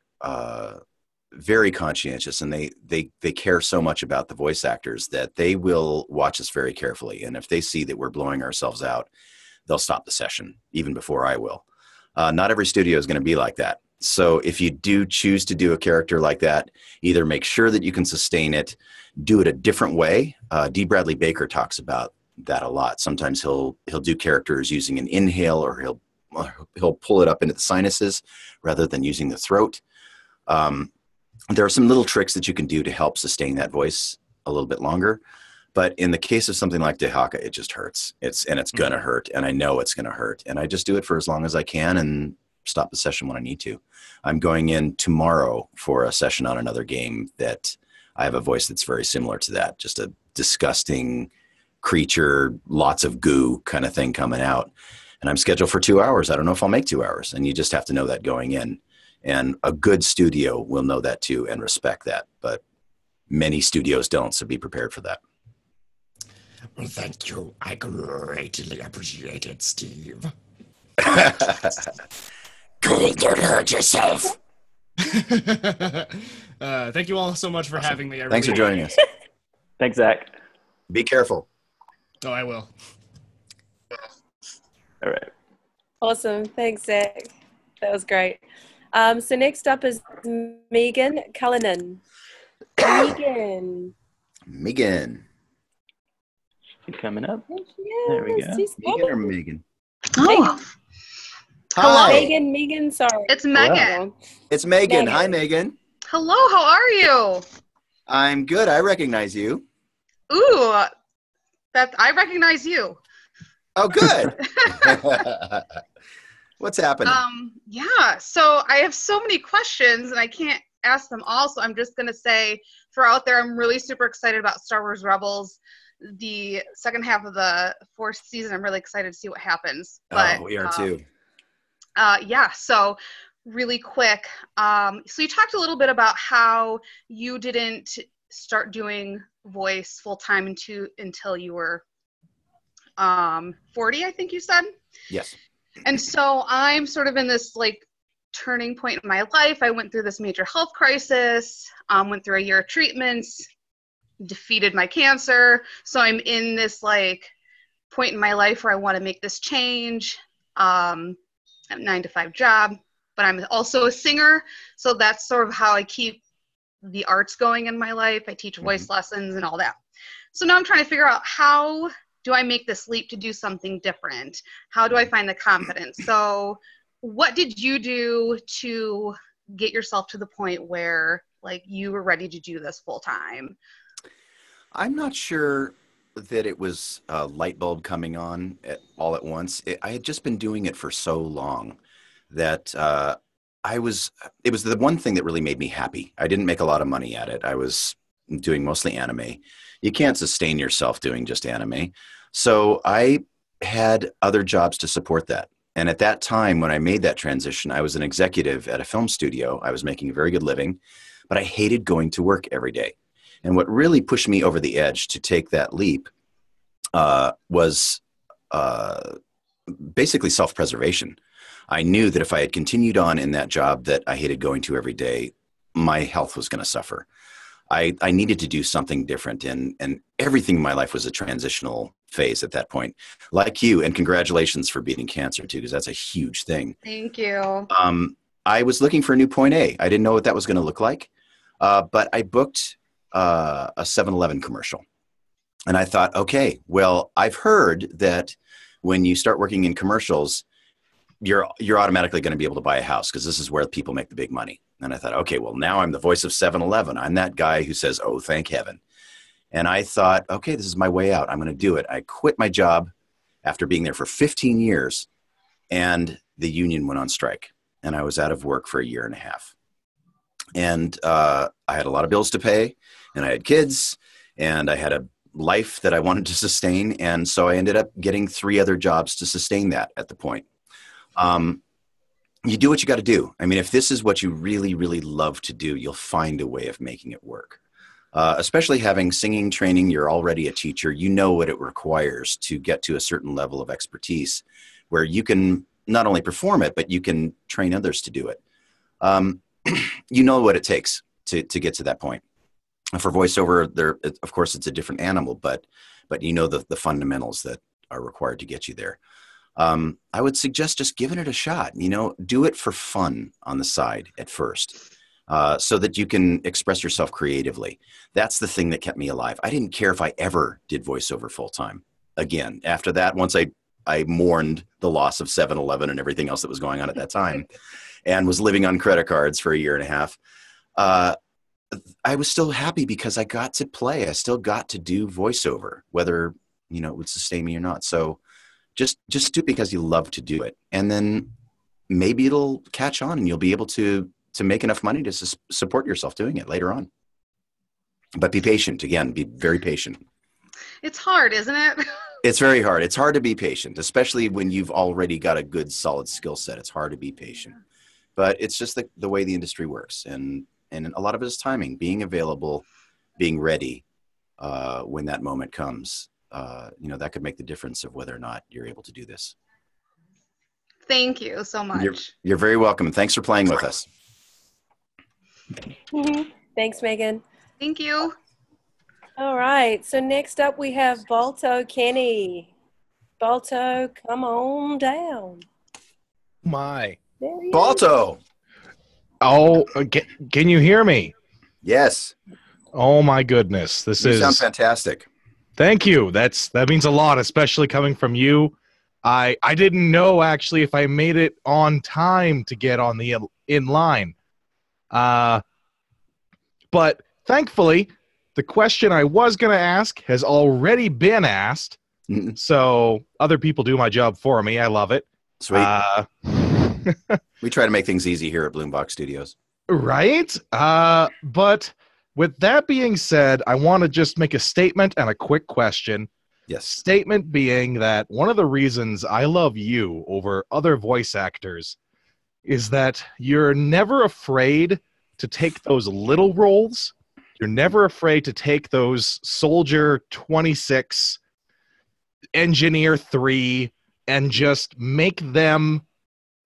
very conscientious and they care so much about the voice actors that they will watch us very carefully. And if they see that we're blowing ourselves out, they'll stop the session even before I will. Not every studio is going to be like that. So if you do choose to do a character like that, either make sure that you can sustain it, do it a different way. D. Bradley Baker talks about that a lot. Sometimes he'll do characters using an inhale or he'll pull it up into the sinuses rather than using the throat. There are some little tricks that you can do to help sustain that voice a little bit longer. But in the case of something like Dehaka, it just hurts. It's going to hurt, and I know it's going to hurt. And I just do it for as long as I can and stop the session when I need to. I'm going in tomorrow for a session on another game that I have a voice that's very similar to that. Just a disgusting creature, lots of goo kind of thing coming out. And I'm scheduled for 2 hours. I don't know if I'll make 2 hours. And you just have to know that going in. And a good studio will know that too and respect that. But many studios don't, so be prepared for that. Well, thank you. I greatly appreciate it, Steve. Good, don't hurt yourself. Thank you all so much for having me. Thanks for joining us. Thanks, Zach. Be careful. Oh, I will. All right. Awesome. Thanks, Zach. That was great. So next up is Megan Cullinan. Megan. Coming up. Yes, there we go. Megan or Megan? Oh. Hi. Megan, sorry. It's Megan. It's Megan. Hi, Megan. Hello, how are you? I'm good. I recognize you. Ooh, I recognize you. Oh, good. What's happening? Yeah, so I have so many questions and I can't ask them all, so I'm just going to say, throw out there, I'm really super excited about Star Wars Rebels. The second half of the 4th season, I'm really excited to see what happens. But, we are too. Yeah, so really quick. So you talked a little bit about how you didn't start doing voice full-time until you were 40, I think you said? Yes. And so I'm sort of in this like turning point in my life. I went through this major health crisis, went through a year of treatments, defeated my cancer. So I'm in this like point in my life where I want to make this change. A 9-to-5 job, but I'm also a singer. So that's sort of how I keep the arts going in my life. I teach voice lessons and all that. So now I'm trying to figure out, how do I make this leap to do something different? How do I find the confidence? So what did you do to get yourself to the point where like you were ready to do this full time? I'm not sure that it was a light bulb coming on all at once. I had just been doing it for so long that it was the one thing that really made me happy. I didn't make a lot of money at it. I was doing mostly anime. You can't sustain yourself doing just anime. So I had other jobs to support that. And at that time, when I made that transition, I was an executive at a film studio. I was making a very good living, but I hated going to work every day. And what really pushed me over the edge to take that leap was basically self-preservation. I knew that if I had continued on in that job that I hated going to every day, my health was going to suffer. I needed to do something different, and everything in my life was a transitional phase at that point. Like you, and congratulations for beating cancer too, because that's a huge thing. Thank you. I was looking for a new point A. I didn't know what that was going to look like, but I booked a 7-Eleven commercial. And I thought, okay, well, I've heard that when you start working in commercials, you're automatically going to be able to buy a house because this is where people make the big money. And I thought, okay, well, now I'm the voice of 7-Eleven. I'm that guy who says, oh, thank heaven. And I thought, okay, this is my way out. I'm going to do it. I quit my job after being there for 15 years, and the union went on strike. And I was out of work for a year and a half. And I had a lot of bills to pay, and I had kids, and I had a life that I wanted to sustain. And so I ended up getting 3 other jobs to sustain that at the point. You do what you got to do. I mean, if this is what you really, really love to do, you'll find a way of making it work. Especially having singing training, you're already a teacher. You know what it requires to get to a certain level of expertise where you can not only perform it, but you can train others to do it. You know what it takes to get to that point. For voiceover, of course, it's a different animal, but you know the fundamentals that are required to get you there. I would suggest just giving it a shot. Do it for fun on the side at first, so that you can express yourself creatively. That's the thing that kept me alive. I didn't care if I ever did voiceover full time again. After that, once I mourned the loss of 7-Eleven and everything else that was going on at that time, and was living on credit cards for a year and a half. I was still happy because I got to play. I still got to do voiceover, whether it would sustain me or not. So just do it because you love to do it, and then maybe it'll catch on, and you'll be able to make enough money to support yourself doing it later on. But be patient. Again, be very patient. It's hard, isn't it? It's very hard. It's hard to be patient, especially when you've already got a good, solid skill set. It's hard to be patient. But it's just the way the industry works. And a lot of it is timing, being available, being ready when that moment comes. That could make the difference of whether or not you're able to do this. Thank you so much. You're very welcome. Thanks for playing with us. Thanks, Megan. Thank you. All right. So next up we have Balto Kenny. Balto, come on down. My. There he Balto. Oh, can you hear me? Yes. Oh my goodness. You sound fantastic. Thank you. That means a lot, especially coming from you. I didn't know actually if I made it on time to get on the in line. But thankfully, the question I was going to ask has already been asked. So other people do my job for me. I love it. Sweet. We try to make things easy here at Blumvox Studios. Right? But with that being said, I want to just make a statement and a quick question. Yes. Statement being that one of the reasons I love you over other voice actors is that you're never afraid to take those little roles. You're never afraid to take those Soldier 26, Engineer 3, and just make them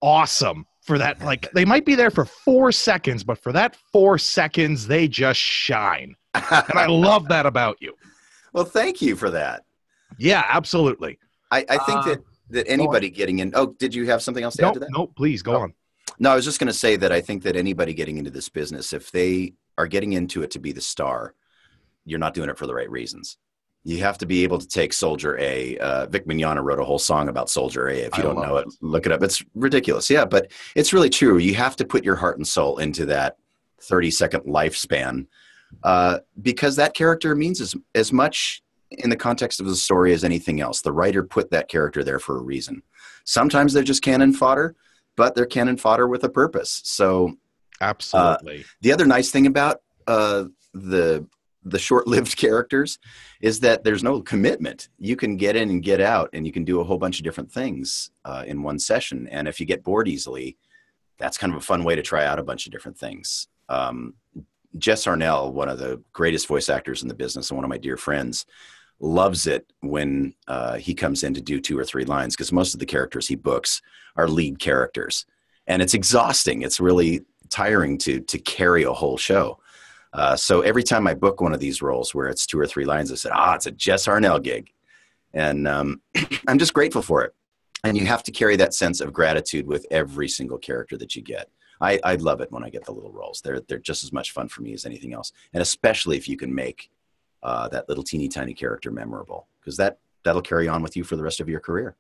awesome for that. Like, they might be there for 4 seconds, but for that 4 seconds, they just shine. And I love that about you. Well, thank you for that. Yeah, absolutely. I think that anybody getting in... Oh, did you have something else to add to that? No, please, go on. No, I was just going to say that I think that anybody getting into this business, if they are getting into it to be the star, you're not doing it for the right reasons. You have to be able to take Soldier A. Vic Mignogna wrote a whole song about Soldier A. If you don't know it, look it up. It's ridiculous. Yeah, but it's really true. You have to put your heart and soul into that 30-second lifespan because that character means as much in the context of the story as anything else. The writer put that character there for a reason. Sometimes they're just cannon fodder, but they're cannon fodder with a purpose. So absolutely. The other nice thing about the short-lived characters is that there's no commitment. You can get in and get out, and you can do a whole bunch of different things in one session. And if you get bored easily, that's kind of a fun way to try out a bunch of different things. Jess Arnell, one of the greatest voice actors in the business and one of my dear friends, loves it when he comes in to do 2 or 3 lines, because most of the characters he books are lead characters. And it's exhausting. It's really tiring to carry a whole show. So every time I book one of these roles where it's 2 or 3 lines, I said, it's a Jess Arnell gig. And I'm just grateful for it. And you have to carry that sense of gratitude with every single character that you get. I love it when I get the little roles. They're just as much fun for me as anything else. And especially if you can make that little teeny tiny character memorable, because that'll carry on with you for the rest of your career.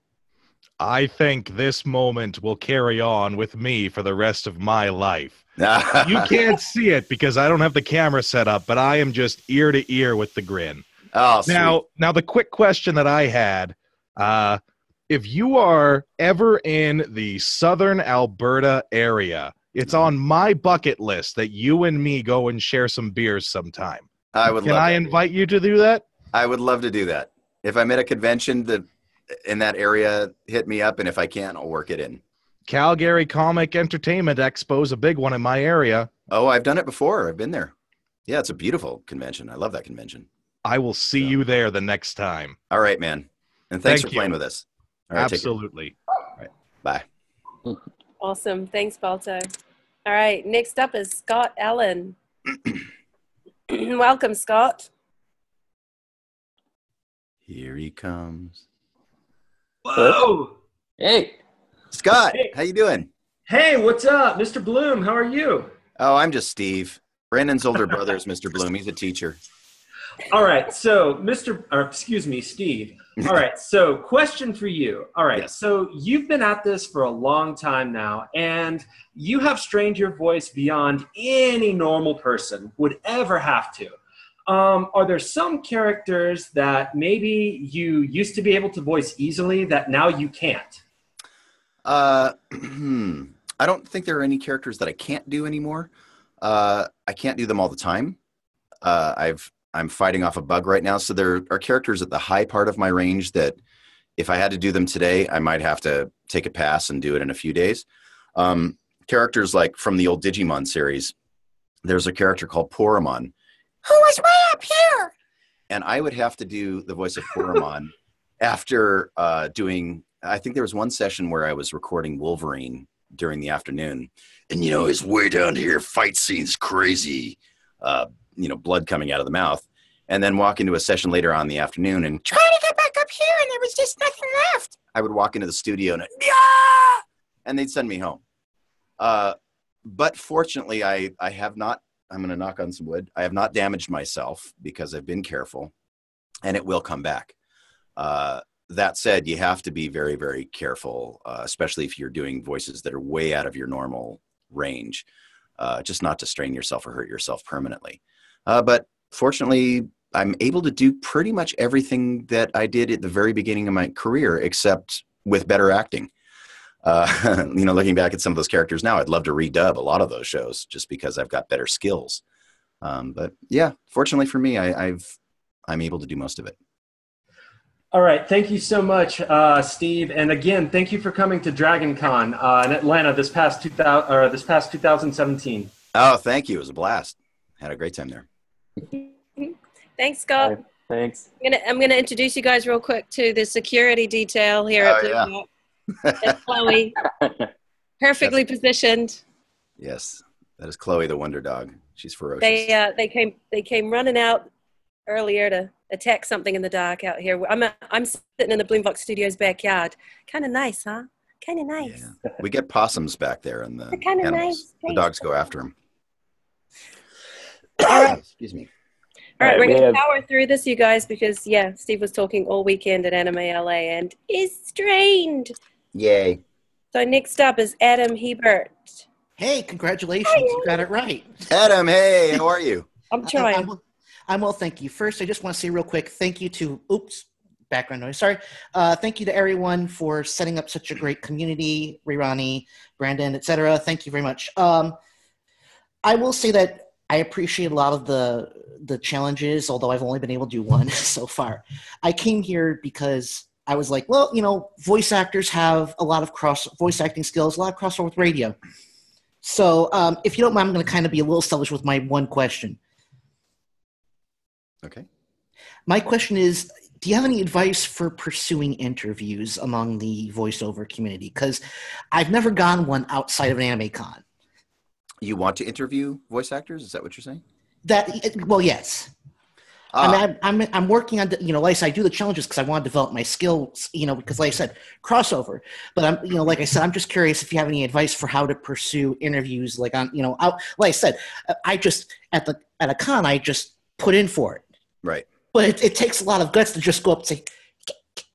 I think this moment will carry on with me for the rest of my life. You can't see it because I don't have the camera set up, but I am just ear to ear with the grin. Oh, sweet. Now the quick question that I had, if you are ever in the southern Alberta area, it's on my bucket list that you and me go and share some beers sometime. Can I invite you to do that? I would love to do that. If I'm at a convention in that area, hit me up, and if I can, I'll work it in. Calgary Comic Entertainment Expo is a big one in my area. Oh, I've done it before. I've been there. Yeah, it's a beautiful convention. I love that convention. I will see you there the next time. All right, man. And thanks Thank for you. playing with us. All right, absolutely. All right, bye. Awesome. Thanks, Balto. All right, next up is Scott Allen. Welcome, Scott. Here he comes. Whoa! Hey, Scott. How you doing? Hey, what's up, Mr. Blum? How are you? Oh, I'm just Steve. Brandon's older brother is Mr. Blum. He's a teacher. All right, so Steve. All right, so question for you. All right, Yes. So you've been at this for a long time now, and you have strained your voice beyond any normal person would ever have to. Are there some characters that maybe you used to be able to voice easily that now you can't? I don't think there are any characters that I can't do anymore. I can't do them all the time. I'm fighting off a bug right now. So there are characters at the high part of my range that if I had to do them today, I might have to take a pass and do it in a few days. Characters like from the old Digimon series, there's a character called Poramon, who was way up here. And I would have to do the voice of Poramon after doing, I think there was one session where I was recording Wolverine during the afternoon. And, he's way down here, fight scenes, crazy, blood coming out of the mouth. And then walk into a session later on in the afternoon and try to get back up here, and there was just nothing left. I would walk into the studio and they'd send me home. But fortunately, I have not, I'm going to knock on some wood, I have not damaged myself because I've been careful, and it will come back. That said, you have to be very, very careful, especially if you're doing voices that are way out of your normal range, just not to strain yourself or hurt yourself permanently. But fortunately, I'm able to do pretty much everything that I did at the very beginning of my career, except with better acting. Looking back at some of those characters now, I'd love to redub a lot of those shows just because I've got better skills. But yeah, fortunately for me, I'm able to do most of it. All right, thank you so much, Steve. And again, thank you for coming to DragonCon in Atlanta this past 2017. Oh, thank you. It was a blast. Had a great time there. Thanks, Scott. Hi. Thanks. I'm gonna introduce you guys real quick to the security detail here at Blumvox. That's Chloe, perfectly positioned. Yes, that is Chloe, the Wonder Dog. She's ferocious. They came running out earlier to attack something in the dark out here. I'm sitting in the Blumvox Studios backyard. Kind of nice, huh? Kind of nice. Yeah. We get possums back there, and the kind of animals, nice. the dogs go after them. Excuse me. All right, we're going to power through this, you guys, because, Steve was talking all weekend at Anime LA and is strained. Yay. So next up is Adam Hebert. Hey, congratulations. You got it right. Adam, hey, how are you? I'm trying. I'm well, thank you. First, I just want to say real quick, thank you to, background noise, sorry. Thank you to everyone for setting up such a great community, Rirani, Brandon, etc. Thank you very much. I will say that I appreciate a lot of the challenges, although I've only been able to do one so far. I came here because I was like, well, voice actors have a lot of voice acting skills, a lot of crossover with radio. So if you don't mind, I'm going to kind of be a little selfish with my one question. Okay. My question is, do you have any advice for pursuing interviews among the voiceover community? Because I've never gone one outside of an anime con. You want to interview voice actors? Is that what you're saying? Well, yes. I mean, I'm working on, like I said, I do the challenges because I want to develop my skills, because like I said, crossover. But I'm, like I said, I'm just curious if you have any advice for how to pursue interviews, like on, out. Like I said, I just at a con, I just put in for it. Right. But it takes a lot of guts to just go up and say,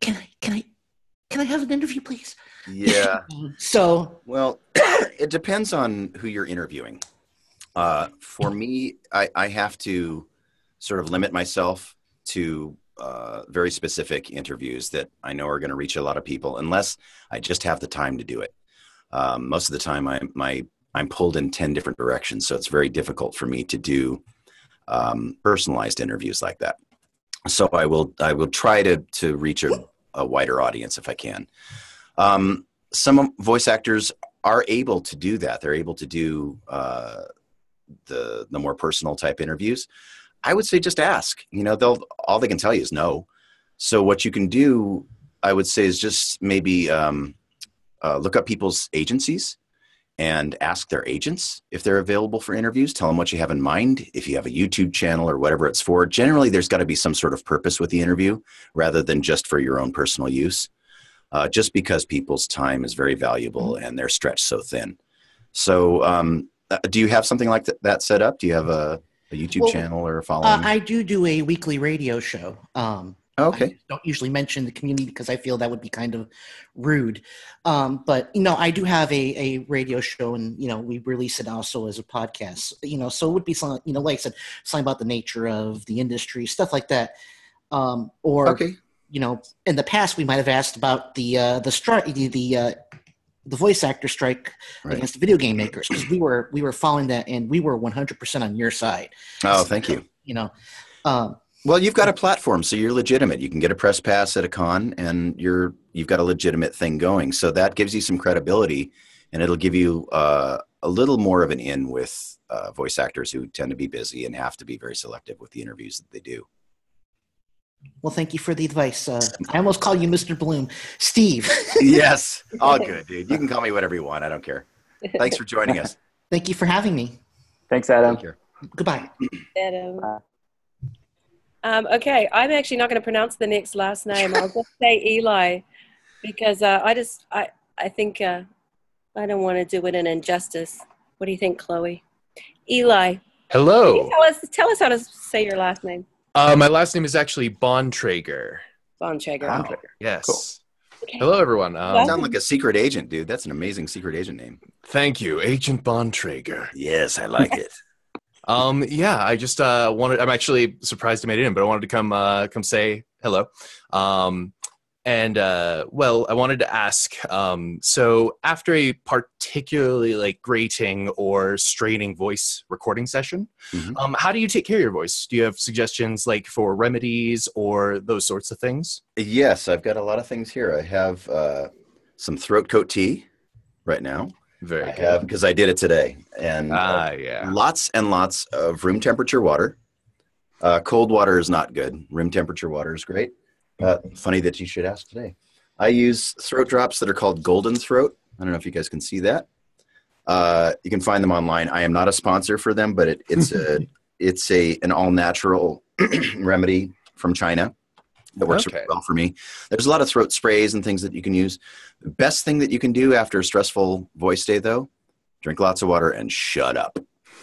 "Can I have an interview, please?" Yeah. So, well, it depends on who you're interviewing. For me, I have to sort of limit myself to very specific interviews that I know are going to reach a lot of people, unless I just have the time to do it. Most of the time, I'm pulled in 10 different directions, so it's very difficult for me to do personalized interviews like that. So I will try to reach a wider audience if I can. Some voice actors are able to do that. They're able to do the more personal type interviews. I would say just ask. All they can tell you is no. So what you can do, I would say, is just maybe look up people's agencies and ask their agents if they're available for interviews. Tell them what you have in mind. If you have a YouTube channel or whatever it's for, generally there's got to be some sort of purpose with the interview rather than just for your own personal use. Just because people's time is very valuable and they're stretched so thin. So do you have something like that set up? Do you have a YouTube channel or a following? I do a weekly radio show. Okay. I don't usually mention the community because I feel that would be kind of rude. But, I do have a radio show, and, we release it also as a podcast, so it would be something, like I said, something about the nature of the industry, stuff like that. Okay. In the past, we might have asked about the strike, the voice actor strike against the video game makers, because we were following that, and we were 100% on your side. Oh, thank you. Well, you've got a platform, so you're legitimate. You can get a press pass at a con, and you've got a legitimate thing going. So that gives you some credibility, and it'll give you a little more of an in with voice actors who tend to be busy and have to be very selective with the interviews that they do. Well, thank you for the advice. I almost call you Mr. Blum. Steve. Yes. All good, dude. You can call me whatever you want. I don't care. Thanks for joining us. Thank you for having me. Thanks, Adam. Take care. Goodbye. Adam. Okay, I'm actually not going to pronounce the next last name. I'll just say Eli, because I think I don't want to do it an injustice. What do you think, Chloe? Eli. Hello. Tell us how to say your last name. My last name is actually Bontrager. Bontrager. Wow. Yes. Cool. Okay. Hello, everyone. You sound like a secret agent, dude. That's an amazing secret agent name. Thank you, Agent Bontrager. Yes, I like it. Yeah, I just wanted. I'm actually surprised I made it in, but I wanted to come say hello. Well, I wanted to ask, so after a particularly grating or straining voice recording session, how do you take care of your voice? Do you have suggestions for remedies or those sorts of things? Yes, I've got a lot of things here. I have some throat coat tea right now. Very good. Because I did it today. And lots and lots of room temperature water. Cold water is not good. Room temperature water is great. Funny that you should ask today. I use throat drops that are called Golden Throat. I don't know if you guys can see that. You can find them online. I am not a sponsor for them, but it's an all natural remedy from China that works really well for me. There's a lot of throat sprays and things that you can use. The best thing that you can do after a stressful voice day, though, drink lots of water and shut up.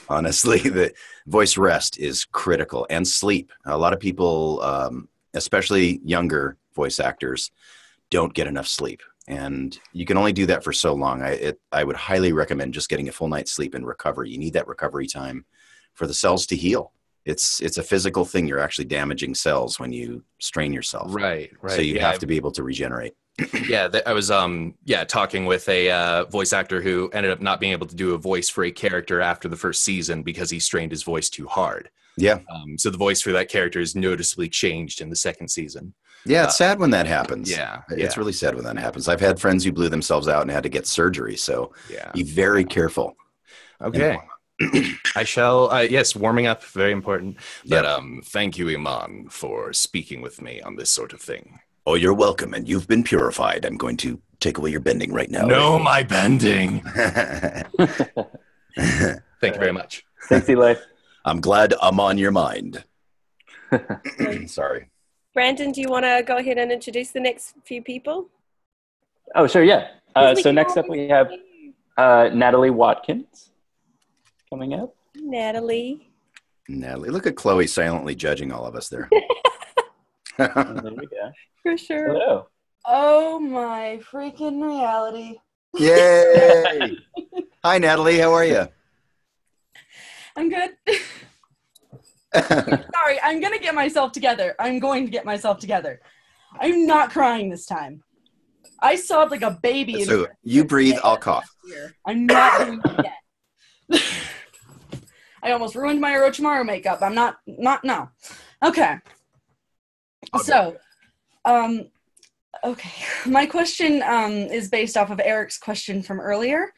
Honestly, the voice rest is critical, and sleep. A lot of people, especially younger voice actors, don't get enough sleep, and you can only do that for so long. I would highly recommend just getting a full night's sleep and recovery. You need that recovery time for the cells to heal. It's a physical thing. You're actually damaging cells when you strain yourself. Right. So you have to be able to regenerate. I was talking with a voice actor who ended up not being able to do a voice for a character after the first season because he strained his voice too hard. Yeah. So the voice for that character is noticeably changed in the second season. Yeah, it's sad when that happens. Yeah. It's really sad when that happens. I've had friends who blew themselves out and had to get surgery. So be very careful. Okay. I shall, yes, warming up, very important. But thank you, Iman, for speaking with me on this sort of thing. Oh, you're welcome, and you've been purified. I'm going to take away your bending right now. No, my bending. Thank you very much. Thanks, Eli. I'm glad I'm on your mind. Sorry. Brandon, do you want to go ahead and introduce the next few people? Oh, sure, yeah. So next up we have Natalie Watkins coming up. Natalie, look at Chloe silently judging all of us there. There we go. For sure. Hello. Oh my freaking reality. Yay! Hi, Natalie. How are you? I'm good. Sorry, I'm going to get myself together. I'm not crying this time. I sobbed like a baby. So you breathe, I'll cough. I'm not doing it again. I almost ruined my Orochimaru makeup. I'm not, no. Okay. So, okay. My question is based off of Eric's question from earlier.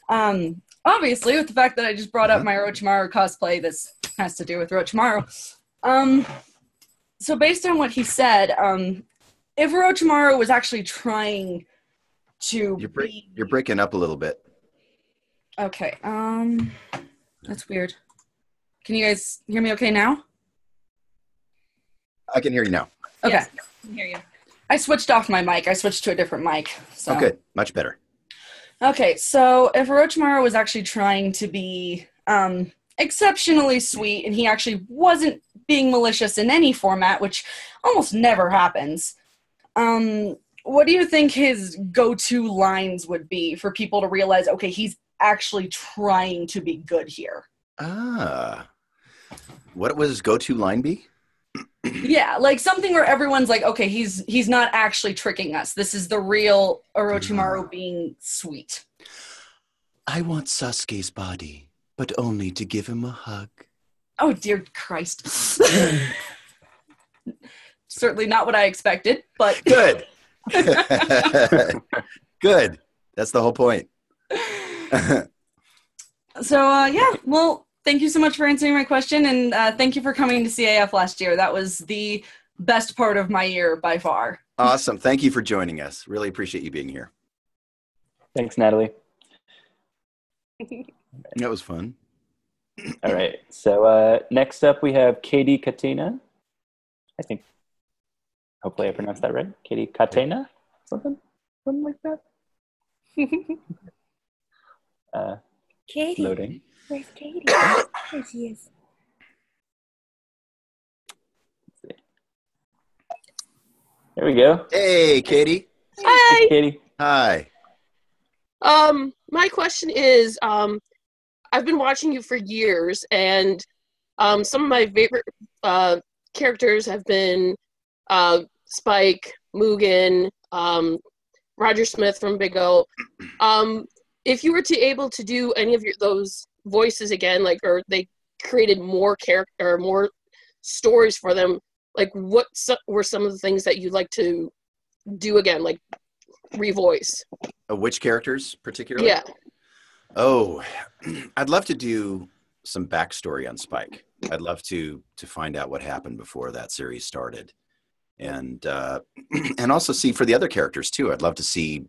Obviously, with the fact that I just brought up my Orochimaru cosplay, this has to do with Orochimaru. So based on what he said, if Orochimaru was actually trying to You're breaking up a little bit. Okay, that's weird. Can you guys hear me okay now? I can hear you now. Okay. Yes, I can hear you. I switched off my mic. I switched to a different mic. So. Oh, good. Much better. Okay, so if Orochimaru was actually trying to be exceptionally sweet, and he actually wasn't being malicious in any format, which almost never happens, what do you think his go-to lines would be for people to realize, okay, he's actually trying to be good here? What would his go-to line be? Yeah, like something where everyone's like, okay, he's not actually tricking us. This is the real Orochimaru being sweet. I want Sasuke's body, but only to give him a hug. Oh, dear Christ. Certainly not what I expected, but... Good. Good. That's the whole point. So, yeah, well, thank you so much for answering my question, and thank you for coming to CAF last year. That was the best part of my year by far. Awesome. Thank you for joining us. Really appreciate you being here. Thanks, Natalie. That was fun. All right. So next up we have Katie Katina. I think, hopefully I pronounced that right. Katie Katina? Something like that. Katie. Loading. Where's Katie? There she is. There we go. Hey, Katie. Hi. Hey, Katie. Hi. My question is, I've been watching you for years, and some of my favorite characters have been Spike, Mugen, Roger Smith from Big O. If you were to able to do any of those voices again, like, or they created more character or more stories for them, like what were some of the things that you'd like to do again, like revoice? Which characters particularly? Yeah. Oh, I'd love to do some backstory on Spike. I'd love to find out what happened before that series started, and also see for the other characters too. I'd love to see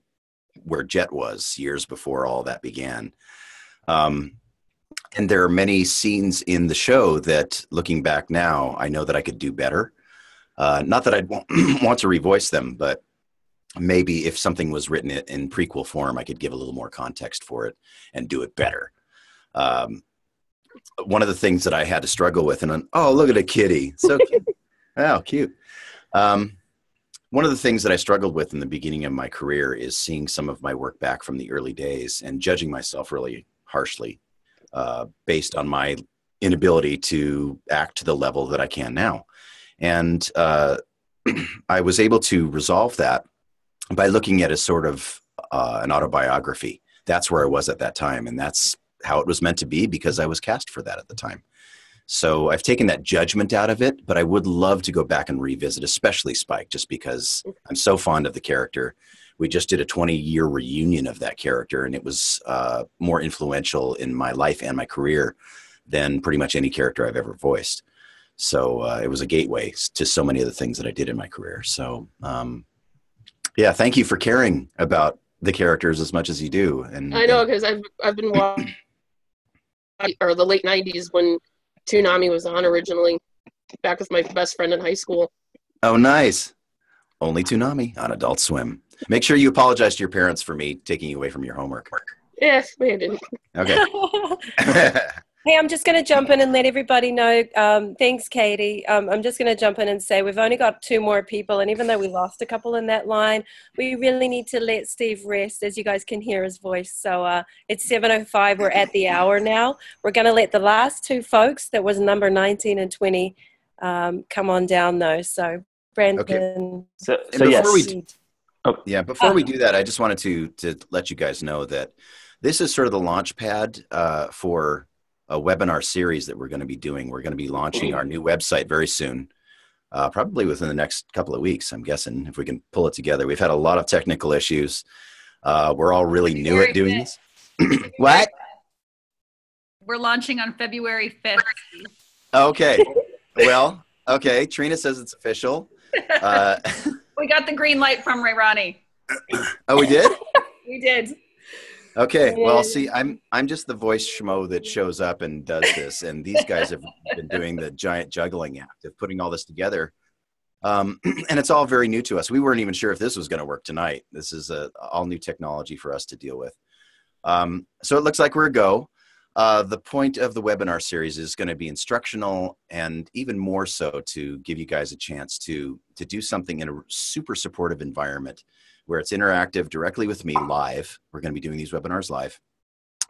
where Jet was years before all that began. And there are many scenes in the show that, looking back now, I know that I could do better. Not that I'd want to revoice them, but maybe if something was written in prequel form, I could give a little more context for it and do it better. One of the things that I had to struggle with, oh, look at a kitty. So cute. Oh, cute. One of the things that I struggled with in the beginning of my career is seeing some of my work back from the early days and judging myself really harshly based on my inability to act to the level that I can now. And I was able to resolve that by looking at a sort of an autobiography. That's where I was at that time, and that's how it was meant to be because I was cast for that at the time. So I've taken that judgment out of it, but I would love to go back and revisit, especially Spike, just because I'm so fond of the character. we just did a 20-year reunion of that character, and it was more influential in my life and my career than pretty much any character I've ever voiced. So it was a gateway to so many of the things that I did in my career. So yeah, thank you for caring about the characters as much as you do. And I know, because I've been watching or the late 90s when Toonami was on originally, back with my best friend in high school. Oh, nice. Only Toonami on Adult Swim. Make sure you apologize to your parents for me taking you away from your homework. Yeah, I didn't. Okay. Hey, I'm just going to jump in and let everybody know. Thanks, Katie. I'm just going to jump in and say we've only got 2 more people, and even though we lost a couple in that line, we really need to let Steve rest, as you guys can hear his voice. So it's 7:05. We're at the hour now. We're going to let the last 2 folks, that was number 19 and 20, come on down, though. So, Brandon. Okay. So yes. Before we do that, I just wanted to let you guys know that this is sort of the launch pad for a webinar series that we're going to be doing. We're going to be launching our new website very soon, probably within the next couple of weeks, I'm guessing, if we can pull it together. We've had a lot of technical issues. We're all really new at doing this. What? We're launching on February 5th. Okay. Well, okay. Trina says it's official. We got the green light from Rayrani. Oh, we did? We did. Okay, well, see, I'm just the voice schmo that shows up and does this, and these guys have been doing the giant juggling act of putting all this together, and it's all very new to us. We weren't even sure if this was going to work tonight. This is all new technology for us to deal with. So it looks like we're a go. The point of the webinar series is going to be instructional, and even more so to give you guys a chance to do something in a super supportive environment where it's interactive directly with me live. We're going to be doing these webinars live,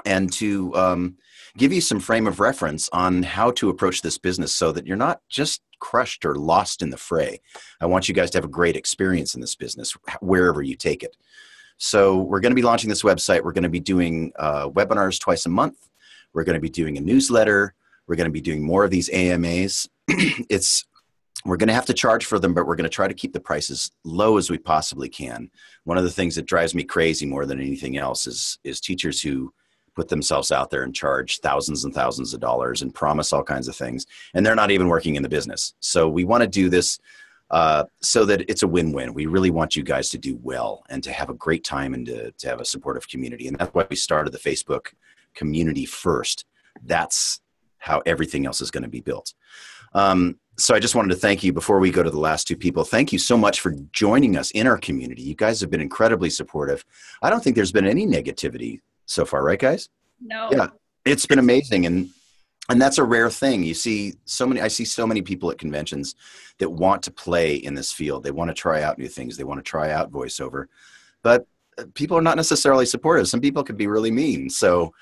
and to give you some frame of reference on how to approach this business so that you're not just crushed or lost in the fray. I want you guys to have a great experience in this business wherever you take it. So we're going to be launching this website. We're going to be doing webinars twice a month. We're going to be doing a newsletter. We're going to be doing more of these AMAs. We're going to have to charge for them, but we're going to try to keep the prices low as we possibly can. One of the things that drives me crazy more than anything else is teachers who put themselves out there and charge thousands and thousands of dollars and promise all kinds of things, and they're not even working in the business. So we want to do this so that it's a win-win. We really want you guys to do well and to have a great time and to have a supportive community. And that's why we started the Facebook community first. That's how everything else is going to be built. So I just wanted to thank you before we go to the last 2 people. Thank you so much for joining us in our community. You guys have been incredibly supportive. I don't think there's been any negativity so far, right, guys? No. Yeah, it's been amazing. And that's a rare thing. I see so many people at conventions that want to play in this field. They want to try out new things. They want to try out voiceover, but people are not necessarily supportive. Some people can be really mean. So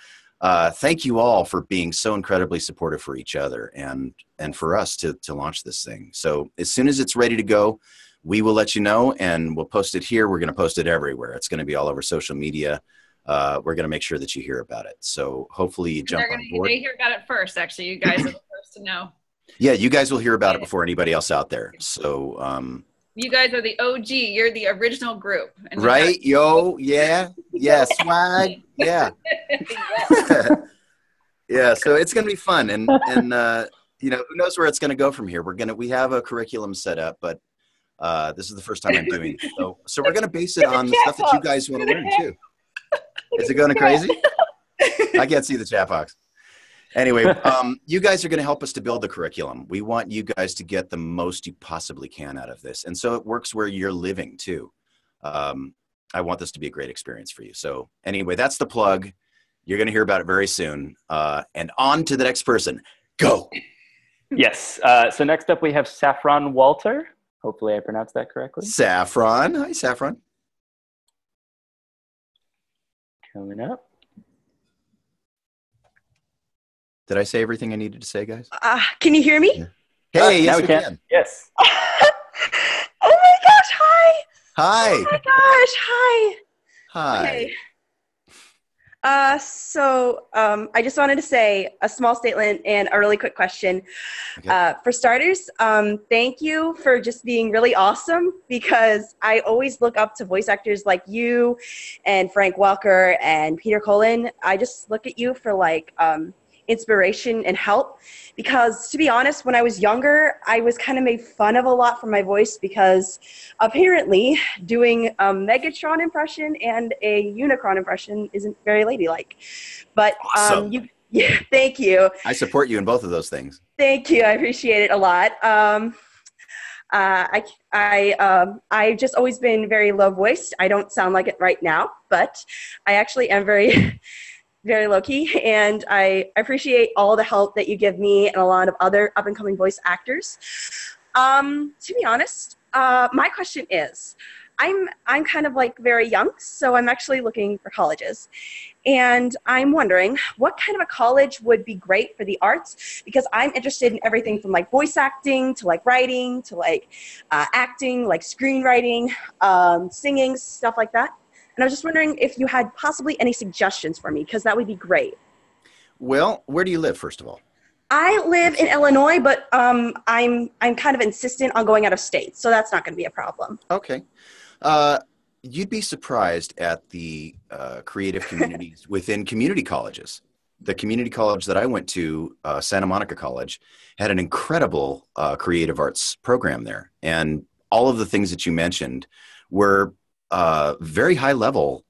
thank you all for being so incredibly supportive for each other and for us to launch this thing. So as soon as it's ready to go, we will let you know, and we'll post it here. We're going to post it everywhere. It's going to be all over social media. We're going to make sure that you hear about it. So hopefully you jump on board. They hear about it first, actually. You guys are the first to know. Yeah, you guys will hear about it before anybody else out there. So you guys are the OG. You're the original group. And right? Yo, yeah. Yeah, swag. Yeah. Yeah, so it's going to be fun. And you know, who knows where it's going to go from here. We have a curriculum set up, but this is the first time I'm doing it. So we're going to base it on the stuff that you guys want to learn too. Is it going crazy? I can't see the chat box. Anyway, you guys are going to help us to build the curriculum. We want you guys to get the most you possibly can out of this. And so it works where you're living too. I want this to be a great experience for you. So anyway, that's the plug. You're going to hear about it very soon. And on to the next person. Go. Yes. So next up we have Saffron Walter. Hopefully I pronounced that correctly. Saffron. Hi, Saffron. Coming up. Did I say everything I needed to say, guys? Can you hear me? Yeah. Hey, yes, we can. Yes. Oh my gosh, hi. Hi. Oh my gosh, hi. Hi. Okay. I just wanted to say a small statement and a really quick question. For starters, thank you for just being really awesome, because I always look up to voice actors like you and Frank Welker and Peter Cullen. I just look at you for like inspiration and help, because to be honest, when I was younger, I was kind of made fun of a lot for my voice, because apparently doing a Megatron impression and a Unicron impression isn't very ladylike. But Awesome. yeah, thank you. I support you in both of those things. Thank you. I appreciate it a lot. I've just always been very low voiced. I don't sound like it right now, but I actually am very very low-key, and I appreciate all the help that you give me and a lot of other up-and-coming voice actors. To be honest, my question is, I'm kind of like very young, so I'm actually looking for colleges. And I'm wondering what kind of a college would be great for the arts, because I'm interested in everything from like voice acting to like writing to like acting, like screenwriting, singing, stuff like that. And I was just wondering if you had possibly any suggestions for me, because that would be great. Well, where do you live, first of all? I live in Illinois, but I'm kind of insistent on going out of state, so that's not going to be a problem. Okay. You'd be surprised at the creative communities within community colleges. The community college that I went to, Santa Monica College, had an incredible creative arts program there. And all of the things that you mentioned were very high level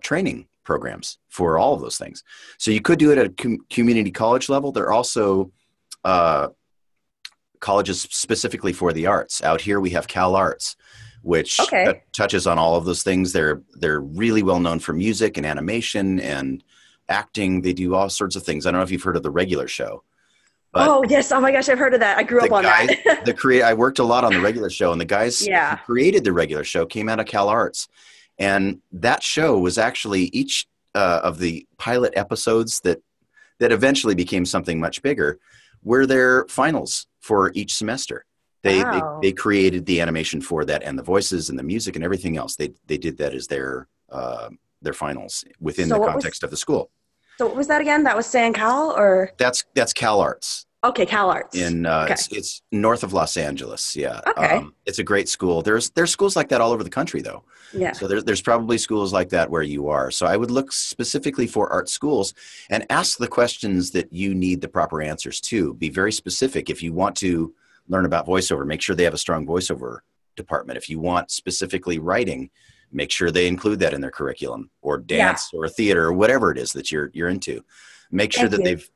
training programs for all of those things. So you could do it at a community college level. There are also colleges specifically for the arts. Out here we have Cal Arts, which touches on all of those things. They're really well known for music and animation and acting. They do all sorts of things. I don't know if you've heard of The Regular Show. Oh, yes. Oh, my gosh. I've heard of that. I grew up on that. I worked a lot on The Regular Show, and the guys who created The Regular Show came out of Cal Arts. And that show was actually each of the pilot episodes that eventually became something much bigger were their finals for each semester. They created the animation for that, and the voices and the music and everything else. They did that as their finals within the context of the school. So what was that again? That was San Cal, or? That's Cal Arts. Okay, Cal Arts. It's north of Los Angeles. Yeah. Okay. It's a great school. There's schools like that all over the country, though. Yeah. So there's probably schools like that where you are. So I would look specifically for art schools and ask the questions that you need the proper answers to. Be very specific. If you want to learn about voiceover, make sure they have a strong voiceover department. If you want specifically writing, make sure they include that in their curriculum, or dance or theater or whatever it is that you're into. Make sure that they've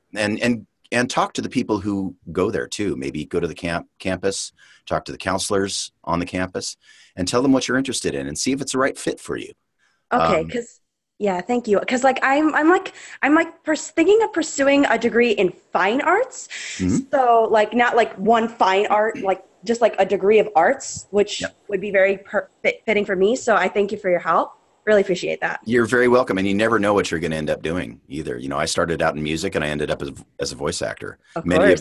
and talk to the people who go there too. Maybe go to the campus, talk to the counselors on the campus, and tell them what you're interested in and see if it's the right fit for you. Okay, thank you. Because like I'm thinking of pursuing a degree in fine arts. Mm-hmm. So like not like one fine art, like just like a degree of arts, which would be very fitting for me. So I thank you for your help. Really appreciate that. You're very welcome. And you never know what you're going to end up doing either. You know, I started out in music and I ended up as a voice actor. Many of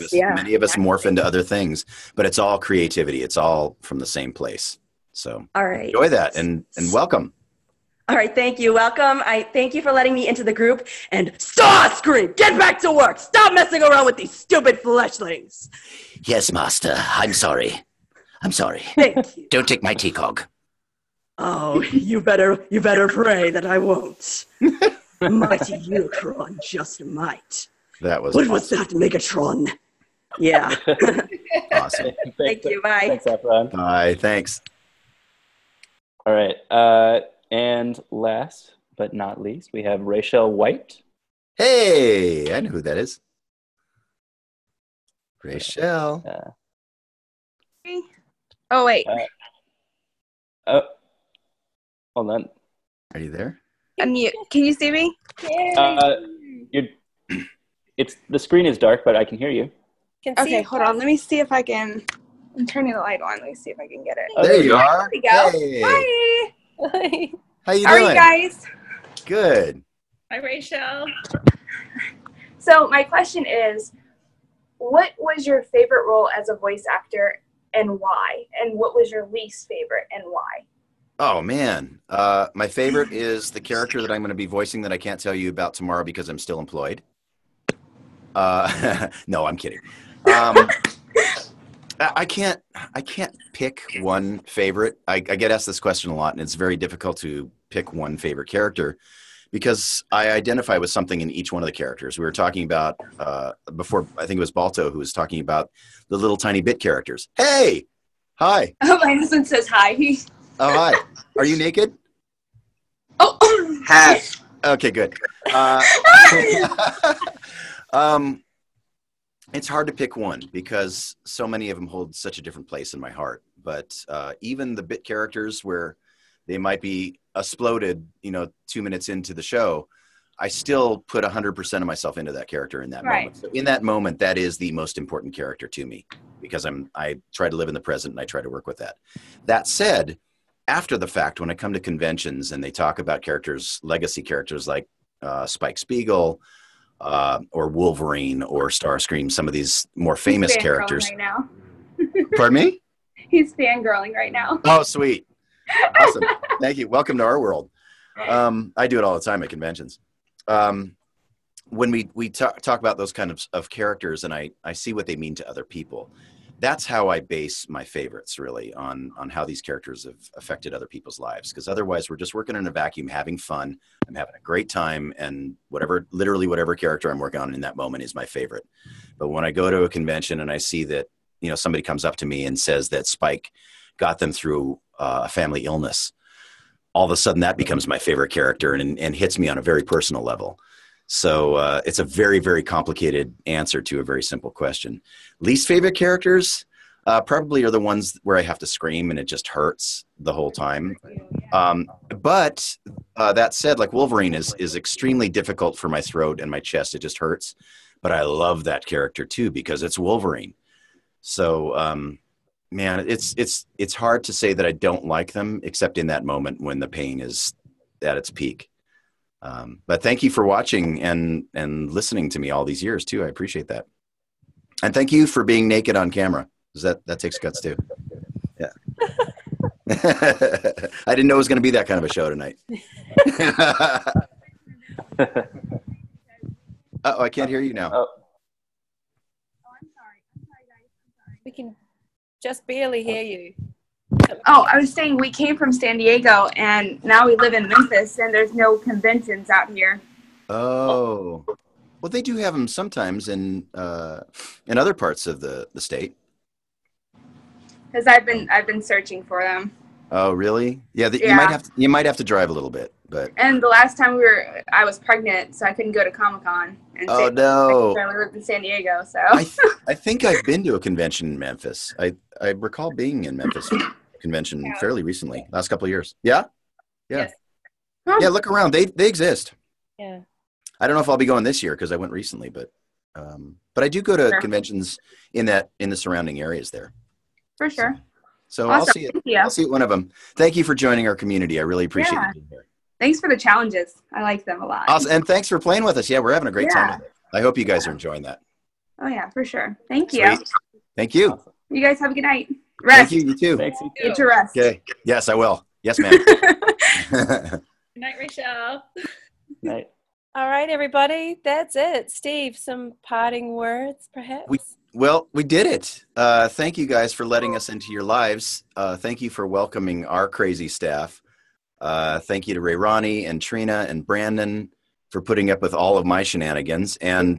us morph into other things, but it's all creativity. It's all from the same place. So all right. Enjoy that and welcome. All right. Thank you. Welcome. I thank you for letting me into the group, and Starscream, get back to work. Stop messing around with these stupid fleshlings. Yes, Master. I'm sorry. Thank you. Don't take my teacog. Oh, you better pray that I won't. Mighty Unicron just might. That was What was that, Megatron? Yeah. Awesome. Thank you. Bye. Thanks, Efron. Bye. Thanks. All right. And last but not least, we have Rachel White. Hey, I know who that is. Rachel. Oh, wait. Hold on. Are you there? I'm mute. Can you see me? It's the screen is dark, but I can hear you. Okay, hold on. Let me see if I can. I'm turning the light on. Let me see if I can get it. Oh, there you are. There we go. Hey. Hi. How you doing? How are you guys? Good. Hi, Rachel. So my question is, what was your favorite role as a voice actor and why? And what was your least favorite and why? Oh man, my favorite is the character that I'm going to be voicing that I can't tell you about tomorrow because I'm still employed. No, I'm kidding. I can't pick one favorite. I get asked this question a lot, and it's very difficult to pick one favorite character because I identify with something in each one of the characters. We were talking about before. I think it was Balto who was talking about the little tiny bit characters. Hey, hi. Oh, my husband says hi. Oh, hi. Are you naked? Oh, Hat. Okay, good. It's hard to pick one because so many of them hold such a different place in my heart. But even the bit characters where they might be exploded, 2 minutes into the show, I still put 100% of myself into that character in that moment. So in that moment, that is the most important character to me because I try to live in the present and I try to work with that. That said, after the fact, when I come to conventions and they talk about characters, legacy characters like Spike Spiegel or Wolverine or Starscream, some of these more famous characters. Right now. Pardon me? He's fangirling right now. Oh, sweet. Awesome. Thank you. Welcome to our world. I do it all the time at conventions. When we talk about those kind of characters and I see what they mean to other people, that's how I base my favorites really on how these characters have affected other people's lives. Because otherwise we're just working in a vacuum, having fun. I'm having a great time, and literally whatever character I'm working on in that moment is my favorite. But when I go to a convention and I see that, somebody comes up to me and says that Spike got them through a family illness, all of a sudden that becomes my favorite character and hits me on a very personal level. So it's a very, very complicated answer to a very simple question. Least favorite characters probably are the ones where I have to scream and it just hurts the whole time. But that said, like Wolverine is extremely difficult for my throat and my chest. It just hurts. But I love that character too because it's Wolverine. So man, it's hard to say that I don't like them except in that moment when the pain is at its peak. But thank you for watching and listening to me all these years too. I appreciate that. And thank you for being naked on camera, because that takes guts too. Yeah. I didn't know it was going to be that kind of a show tonight. Uh-oh, I can't hear you now. Oh, I'm sorry, guys. We can just barely hear you. Oh, I was saying we came from San Diego and now we live in Memphis and there's no conventions out here. Oh, well, they do have them sometimes in other parts of the state. Because I've been searching for them. Oh, really? Yeah, Yeah. You might have to drive a little bit, but. And the last time I was pregnant, so I couldn't go to Comic-Con. Oh no! I lived in San Diego, so. I think I've been to a convention in Memphis. I recall being in Memphis convention fairly recently, last couple of years. Yeah, yeah, yes. Yeah. Look around; they exist. Yeah. I don't know if I'll be going this year because I went recently, but I do go to conventions in the surrounding areas there. For sure. So Awesome. I'll see it one of them. Thank you for joining our community. I really appreciate you being here. Thanks for the challenges. I like them a lot. Awesome. And thanks for playing with us. Yeah, we're having a great time with it. I hope you guys are enjoying that. Oh yeah, for sure. Thank you. Sweet. Thank you. You guys have a good night. Rest. Thank you. You too. Thanks. Get to rest. Okay. Yes, I will. Yes, ma'am. Good night, Rachel. Night. All right, everybody. That's it. Steve, some parting words, perhaps? We did it. Thank you guys for letting us into your lives. Thank you for welcoming our crazy staff. Thank you to Ray Ronnie and Trina and Brandon for putting up with all of my shenanigans, and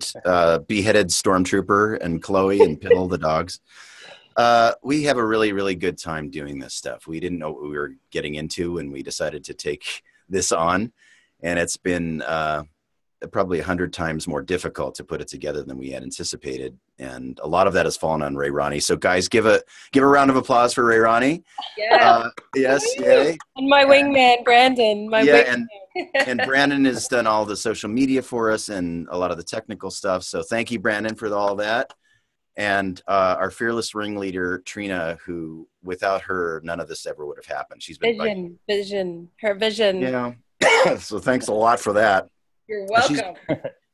beheaded Stormtrooper and Chloe and Piddle the dogs. We have a really, really good time doing this stuff. We didn't know what we were getting into when we decided to take this on, and it's been probably 100 times more difficult to put it together than we had anticipated, and a lot of that has fallen on Ray Ronnie. So guys, give a round of applause for Ray Ronnie. Yeah. Yes, yay. And my wingman, Brandon. And Brandon has done all the social media for us and a lot of the technical stuff. So thank you, Brandon, for all that. And our fearless ringleader, Trina, who without her, none of this ever would have happened. She's been her vision. Yeah. So thanks a lot for that. You're welcome.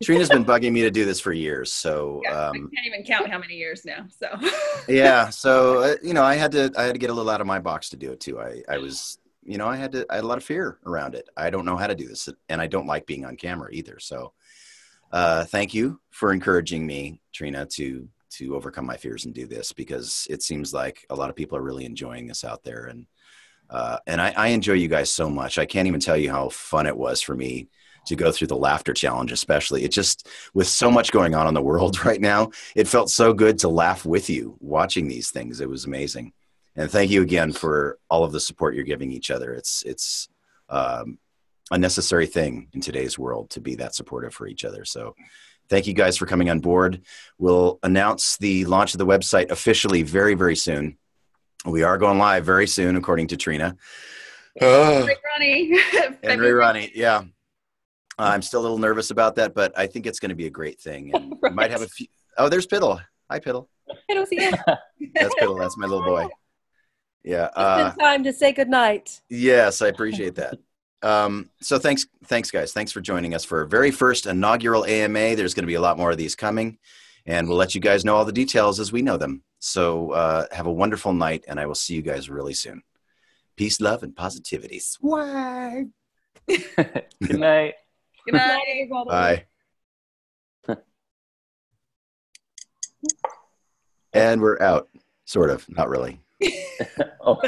Trina's been bugging me to do this for years. So I can't even count how many years now. So yeah. So I had to get a little out of my box to do it too. I was you know, I had a lot of fear around it. I don't know how to do this, and I don't like being on camera either. So thank you for encouraging me, Trina, to overcome my fears and do this, because it seems like a lot of people are really enjoying this out there. And I enjoy you guys so much. I can't even tell you how fun it was for me to go through the laughter challenge, especially. It just, with so much going on in the world right now, it felt so good to laugh with you watching these things. It was amazing. And thank you again for all of the support you're giving each other. It's a necessary thing in today's world to be that supportive for each other. So thank you guys for coming on board. We'll announce the launch of the website officially very, very soon. We are going live very soon, according to Trina. Ronnie. Henry Ronnie, yeah. I'm still a little nervous about that, but I think it's going to be a great thing. And we might have a few. Oh, there's Piddle. Hi, Piddle. Piddle's here. That's Piddle. That's my little boy. Yeah. It's time to say goodnight. Yes, I appreciate that. So thanks, guys. Thanks for joining us for our very first inaugural AMA. There's going to be a lot more of these coming, and we'll let you guys know all the details as we know them. So have a wonderful night, and I will see you guys really soon. Peace, love, and positivity. Swag. Good night. Good night, everybody. Bye. And we're out. Sort of. Not really. Oh.